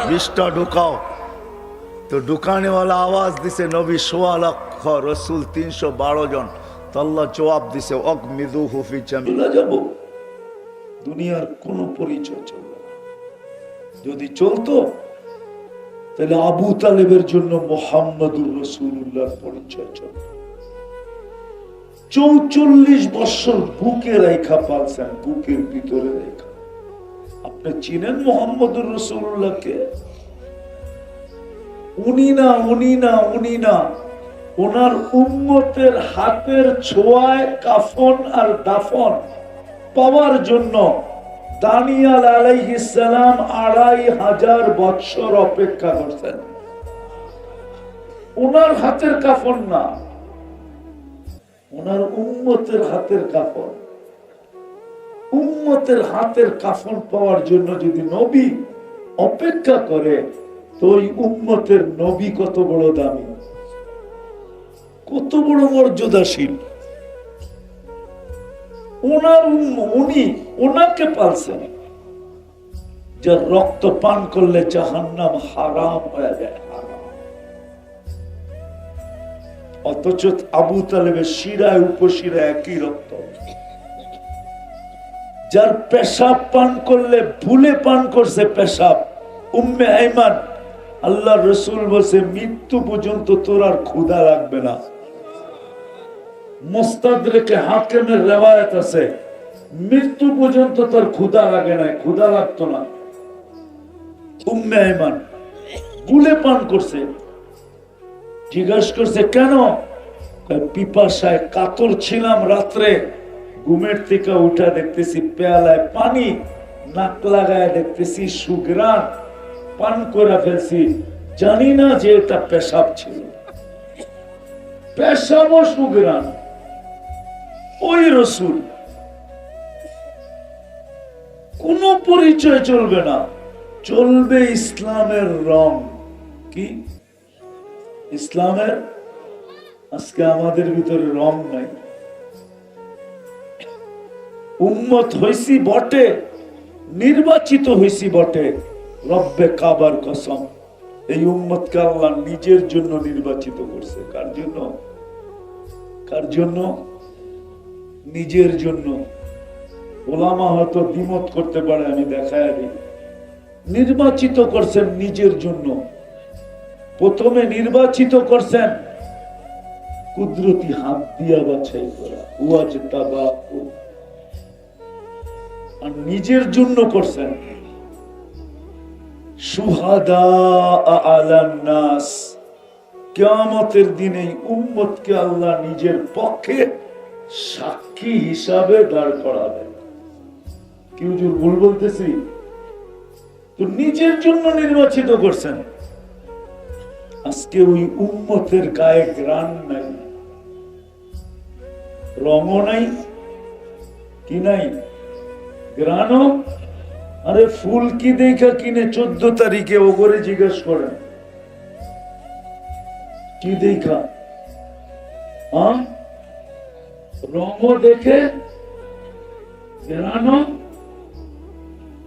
20টা ঢুকাও। তো ঢুকানেওয়ালা আওয়াজ দিছে, নবী 1.25 লক্ষ, রসুল 312 জন। তো আল্লাহ জবাব দিছে, অগমিদুহু ফি জামিলা, যাব দুনিয়ার কোন পরিচয় চলবে না। যদি চলতো তাহলে আবু তালেবের জন্য মুহাম্মদুর রাসূলুল্লাহর পরিচয় চলত। 44 বছর বুকে রেখা পালছেন, বুকের ভিতরে রেখা। আপনি চিনেন মুহাম্মদুর রাসূলুল্লাহকে? উনি না, উনি না, উনি না, ওনার উম্মতের হাতের ছোঁয়ায় কাফন আর দাফন পাওয়ার জন্য দানিয়াল আলাইহিস সালাম 2500 বছর অপেক্ষা করছেন। ওনার হাতের কাফন না, ওনার উম্মতের হাতের কাফন। উম্মতের হাতের কাফন পাওয়ার জন্য যদি নবী অপেক্ষা করে, তো ওই উম্মতের নবী কত বড় দামি, কত বড় মর্যাদাশীল। উনি ওনাকে পালছেন, যার রক্ত পান করলে জাহান্নাম হারাম হয়ে যায়, হারাম। অথচ আবু তালেবের শিরায় উপশিরায় একই রক্ত। যার পেশাব পান করলে ভুলে পান করছে পেশাব, উম্মে আইমান, আল্লাহ রসুল বলছে মৃত্যু পর্যন্ত তোর আর ক্ষুধা লাগবে না। মুস্তাদরেকে হাকিমের রিওয়ায়াত আছে, মৃত্যু পর্যন্ত তার ক্ষুধা লাগে না, ক্ষুধা লাগতো না। উম্মে আইমান ভুলে পান করছে। জিজ্ঞাসা করছে কেন? পিপাসায় কাতর ছিলাম, রাত্রে ঘুমের থেকে উঠা দেখতেছি পেয়ালায় পানি, নাক লাগায় দেখতেছি সুগ্রাণ, পান করে ফেলছি, জানি না যে এটা পেশাব ছিল। পেশাব ও সুগ্রাণ। ওই রসুল কোন পরিচয় চলবে না, চলবে ইসলামের রং। কি ইসলামের? আজকে আমাদের ভিতরে রং নাই। উম্মত হইছি বটে, নির্বাচিত হইছি বটে, রব্বে কাবার কসম, এই উম্মতকে আল্লাহ নিজের জন্য নির্বাচিত করছে। কার জন্য? কার জন্য? নিজের জন্য। ওলামা হয়তো দ্বিমত করতে পারে, আমি দেখায় দিই। নির্বাচিত করছেন নিজের জন্য। প্রথমে নির্বাচিত করছেন কুদরতি হাত দিয়া বাছাই করা, আর নিজের জন্য করছেন শুহাদা আলান নাস। কিয়ামতের দিনে উম্মতকে আল্লাহ নিজের পক্ষে সাক্ষী হিসাবে দাঁড় করাবেন। কি হুজুর ভুল বলতেছি? তো নিজের জন্য নির্বাচিত করছেন। আজকে ওই উম্মতের গায়ে গ্রাণ নাই, রঙও নাই, কি নাই? গ্রাণও। আরে ফুল কি দেখা কিনে 14 তারিখে ওগরে জিজ্ঞেস করেন, কি দেখা? রঙও দেখে,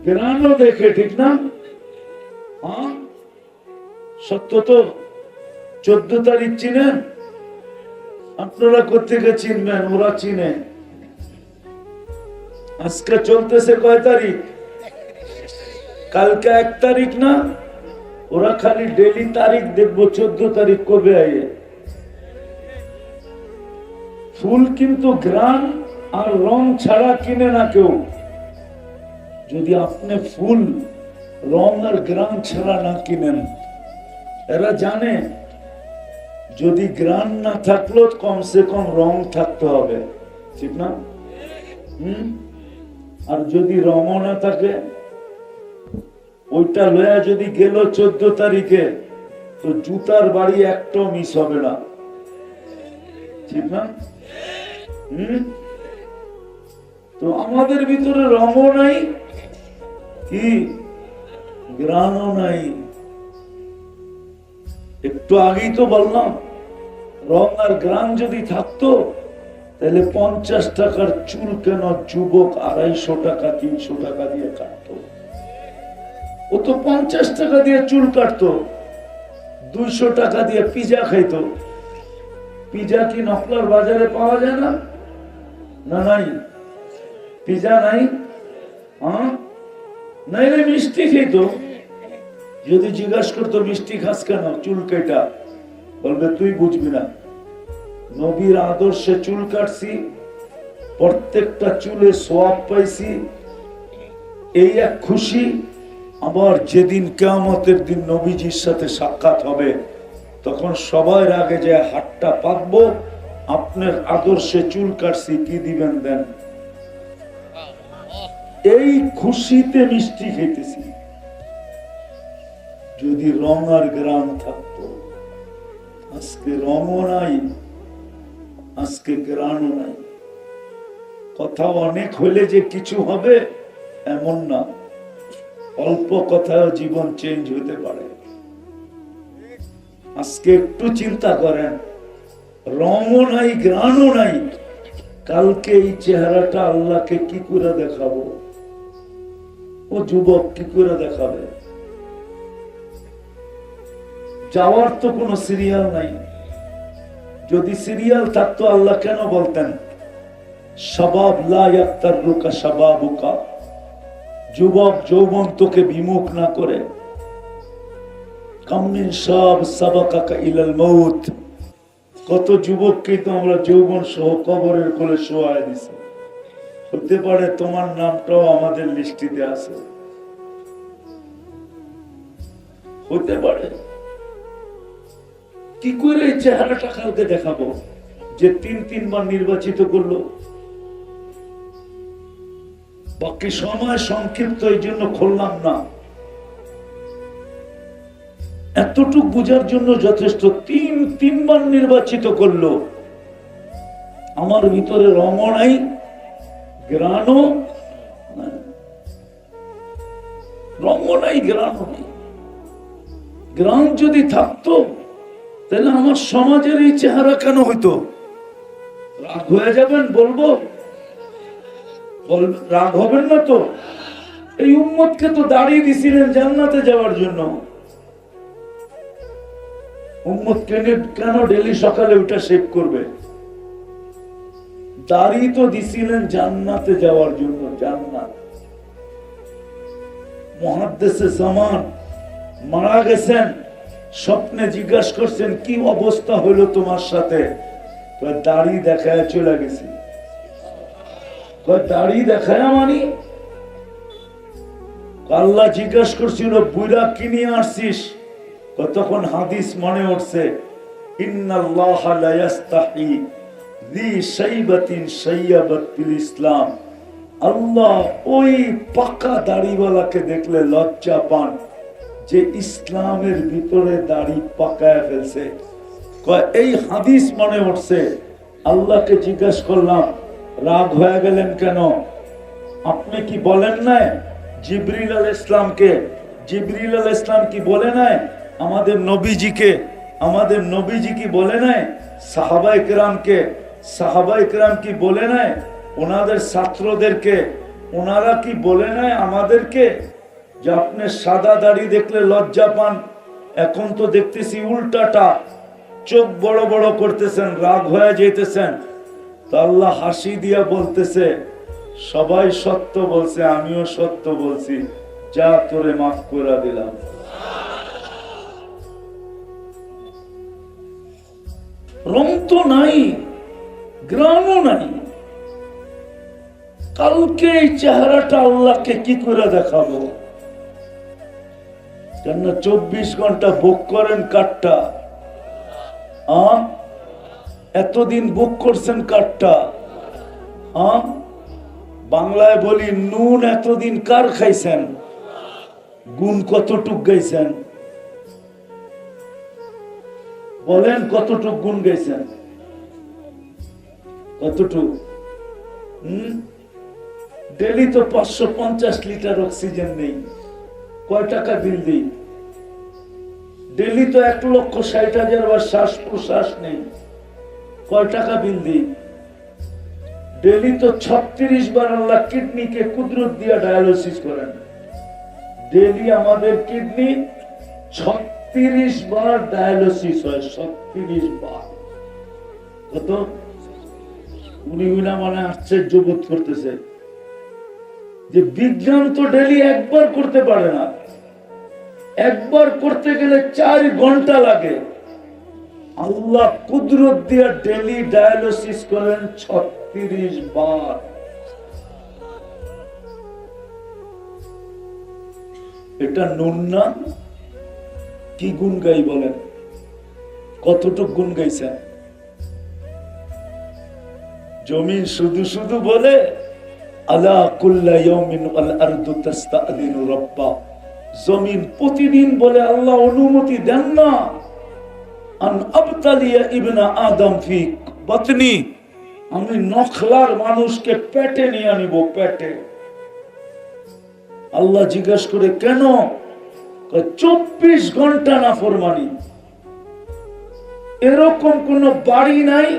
গ্রাণও দেখে, ঠিক না? সত্য তো। 14 তারিখ চিনেন আপনারা? কোথেকে চিনবেন? ওরা চিনে। আজকে চলতেছে কয় তারিখ? কালকে 1 তারিখ না? ওরা খালি ডেলি তারিখ দেখবো, 14 তারিখ কবে আইয়ে। ফুল কিন্তু ঘ্রাণ আর রং ছাড়া কিনে না কেউ। যদি আপনি ফুল রং আর ঘ্রাণ ছাড়া না কিনেন, এরা জানে যদি ঘ্রাণ না থাকলো কমসে কম রং থাকতে হবে, ঠিক না? আর যদি রঙও না থাকে, ওইটা লয়া যদি গেল 14 তারিখে, তো জুতার বাড়ি একটাও মিস হবে না, ঠিক না? তো আমাদের ভিতরে রঙও নাই, কি গ্রাণও নাই। একটু আগেই তো বললাম, রং আর গ্রাণ যদি থাকতো তাহলে 50 টাকার চুল কেন যুবক 250 টাকা 300 টাকা দিয়ে কাটতো? ও তো 50 টাকা দিয়ে চুল কাটতো, 200 টাকা দিয়ে পিজা খাইতো। পিজা কি নকলার বাজারে পাওয়া যায় না? না, নাই। পিজা নাই, নাই রে, মিষ্টি খেতো। যদি জিজ্ঞাসা করতো মিষ্টি খাস কেন, চুল কেটা, বলবে তুই বুঝবি না। নবীর আদর্শে চুল কাটছি, প্রত্যেকটা চুলে সওয়াব পাইছি, এই এক খুশি। আবার যেদিন কিয়ামতের দিন নবীজির সাথে সাক্ষাৎ হবে, তখন সবার আগে যে হাতটা পাতবো, আপনার আদর্শে চুল কাটছি, কি দিবেন দেন? এই খুশিতে মিষ্টি খেতেছি। যদি রং আর গ্রাম থাকতো, আজকে রঙও নাই, আজকে গ্রামও নাই। কথা অনেক হলে যে কিছু হবে এমন না, অল্প কথায় জীবন চেঞ্জ হতে পারে। আজকে একটু চিন্তা করেন, রঙও নাই গ্রামও নাই, কালকে এই চেহারাটা আল্লাহকে কি করে দেখাবো? ও যুবক কি করে দেখাবে? যাওয়ার তো কোনো সিরিয়াল নাই। যদি সিরিয়াল থাকতো আল্লাহ কেন বলতেন শাবাব লা ইয়াক্তারুকা শাবাবুকা, যুবক যৌবন তোকে বিমুখ না করে। কামিন শাব সাবাকাকা ইলাল মউত, কত যুবককে তো আমরা যৌবন সহ কবরের কোলে শোয়ায় দিছি। হতে পারে তোমার নামটাও আমাদের লিস্টিতে আছে, হতে পারে। কি করে এই চেহারাটা কালকে দেখাবো যে তিনবার নির্বাচিত করলো? বাকি সময় সংক্ষিপ্ত, এই জন্য খুললাম না। এতটুক বুঝার জন্য যথেষ্ট। তিনবার নির্বাচিত করলো, আমার ভিতরে রঙও নাই গ্রাণও নাই, রঙও নাই গ্রাণও নাই। গ্রাম যদি থাকতো তাহলে আমার সমাজের এই চেহারা কেন হইতো? রাগ হয়ে যাবেন বলবো? রাগ হবেন না তো? এই উম্মতকে তো দাঁড়িয়ে দিছিলেন জান্নাতে যাওয়ার জন্য। উম্মত কেন ডেলি সকালে উঠে শেভ করবে? দাড়ি তো দিছিলেন জান্নাতে যাওয়ার জন্য। জান্নাত, মুহাদ্দিসে জামান মারা গেছেন, স্বপ্নে জিজ্ঞাসা করছেন কি অবস্থা হলো তোমার সাথে? দাড়ি দেখায় চলে গেছি। দাড়ি দেখায় মানি? আল্লাহ জিজ্ঞাসা করছিল বুইরা কি নিয়ে আসছিস? তখন হাদিস মনে উঠছে, ইন্নাল্লাহা লা ইস্তাহি যী শাইবাতিন শাইয়াবাত ফিল ইসলাম। আল্লাহ ওই পাকা দাড়িওয়ালাকে দেখলে লজ্জা পান যে ইসলামের ভিতরে দাড়ি পাকায় ফেলছে। এই হাদিস মনে উঠছে। আল্লাহকে জিজ্ঞাসা করলাম রাগ হয়ে গেলেন কেন? আপনি কি বলেন নাই জিবরিল আলাইহিস সালামকে? জিবরিল আলাইহিস সালাম কি বলে নাই আমাদের নবীজিকে? আমাদের নবীজি কি বলে নাই সাহাবায়ে কেরামকে? সাহাবায়ে কেরাম কি বলে নাই ওনাদের ছাত্রদেরকে? ওনারা কি বলে নাই আমাদেরকে যে আপনি সাদা দাড়ি দেখলে লজ্জা পান? এখন তো দেখতেছি উল্টাটা, চোখ বড় বড় করতেছেন, রাগ হয়ে যেতেছেন। তো আল্লাহ হাসি দিয়া বলতেছে সবাই সত্য বলছে, আমিও সত্য বলছি, যা তোরে মাফ করে দিলাম। রং তো নাই, গ্রামও নাই, কালকে এই চেহারাটা আল্লাহকে কি করে দেখাবো? কেন 24 ঘন্টা বুক করেন কাঠটা? এতদিন বুক করছেন কাঠটা? বাংলায় বলি নুন এতদিন কার খাইছেন? গুণ কতটুক গাইছেন? বলেন কতটুক গুণ গাইছেন? কতটুক? ডেলি তো 550 লিটার অক্সিজেন নেই, কয় টাকা বিল দিই? ডেলি তো 1,60,000 বার শ্বাস প্রশ্বাস নেই, কয় টাকা বিল দিই? ডেলি তো 36 বার আল্লাহ কিডনিকে কুদরত দিয়া ডায়ালিসিস করেন। ডেলি আমাদের কিডনি 36 বার ডায়ালিসিস হয়, 36 বার। কত? উনি মানে আশ্চর্য বোধ করতেছে যে বিজ্ঞান তো ডেলি একবার করতে পারে না, একবার করতে গেলে 4 ঘন্টা লাগে। আল্লাহ কুদরত দিয়া ডেলি ডায়ালিসিস করেন 36 বার। এটা নুন না? কি গুণ গাই বলেন? কতটুক গুণ গাইছেন? জমিন শুধু শুধু বলে আলা কুল্লা ইয়াউমিন আল আরদু তাস্তাযিনু রাব্বা, জমিন প্রতিদিন বলে আল্লাহ অনুমতি দেন না, আন আবতালিয়া ইবনা আদম ফি বাতনি, আমি নখলার মানুষকে পেটে নিয়ে নিব, পেটে। আল্লাহ জিজ্ঞাসা করে কেন? 24 ঘন্টা নাফরমানি, এরকম কোন বাড়ি নাই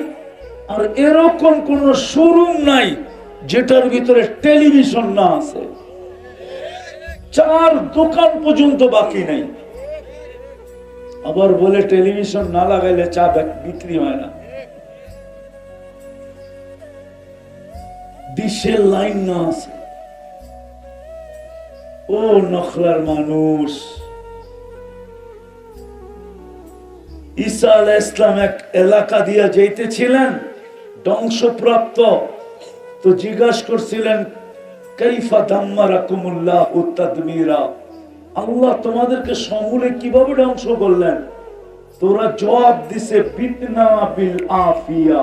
আর এরকম কোন শোরুম নাই যেটার ভিতরে টেলিভিশন না আছে, 4 দোকান পর্যন্ত বাকি নাই। আবার বলে টেলিভিশন না লাগাইলে চা বিক্রি হয় না, ডিশের লাইন না আছে। ও নখলার মানুষ, ঈসা আলাইহিস সালাম এক এলাকা দিয়া যাইতেছিলেন ধ্বংসপ্রাপ্ত, তো জিজ্ঞাসা করছিলেন কাইফা দাম্মারাকুমুল্লাহু তাদমীরা, আল্লাহ তোমাদেরকে সমূলে কিভাবে ধ্বংস করলেন? তোরা জবাব দিছে বিতনা বিল আফিয়া,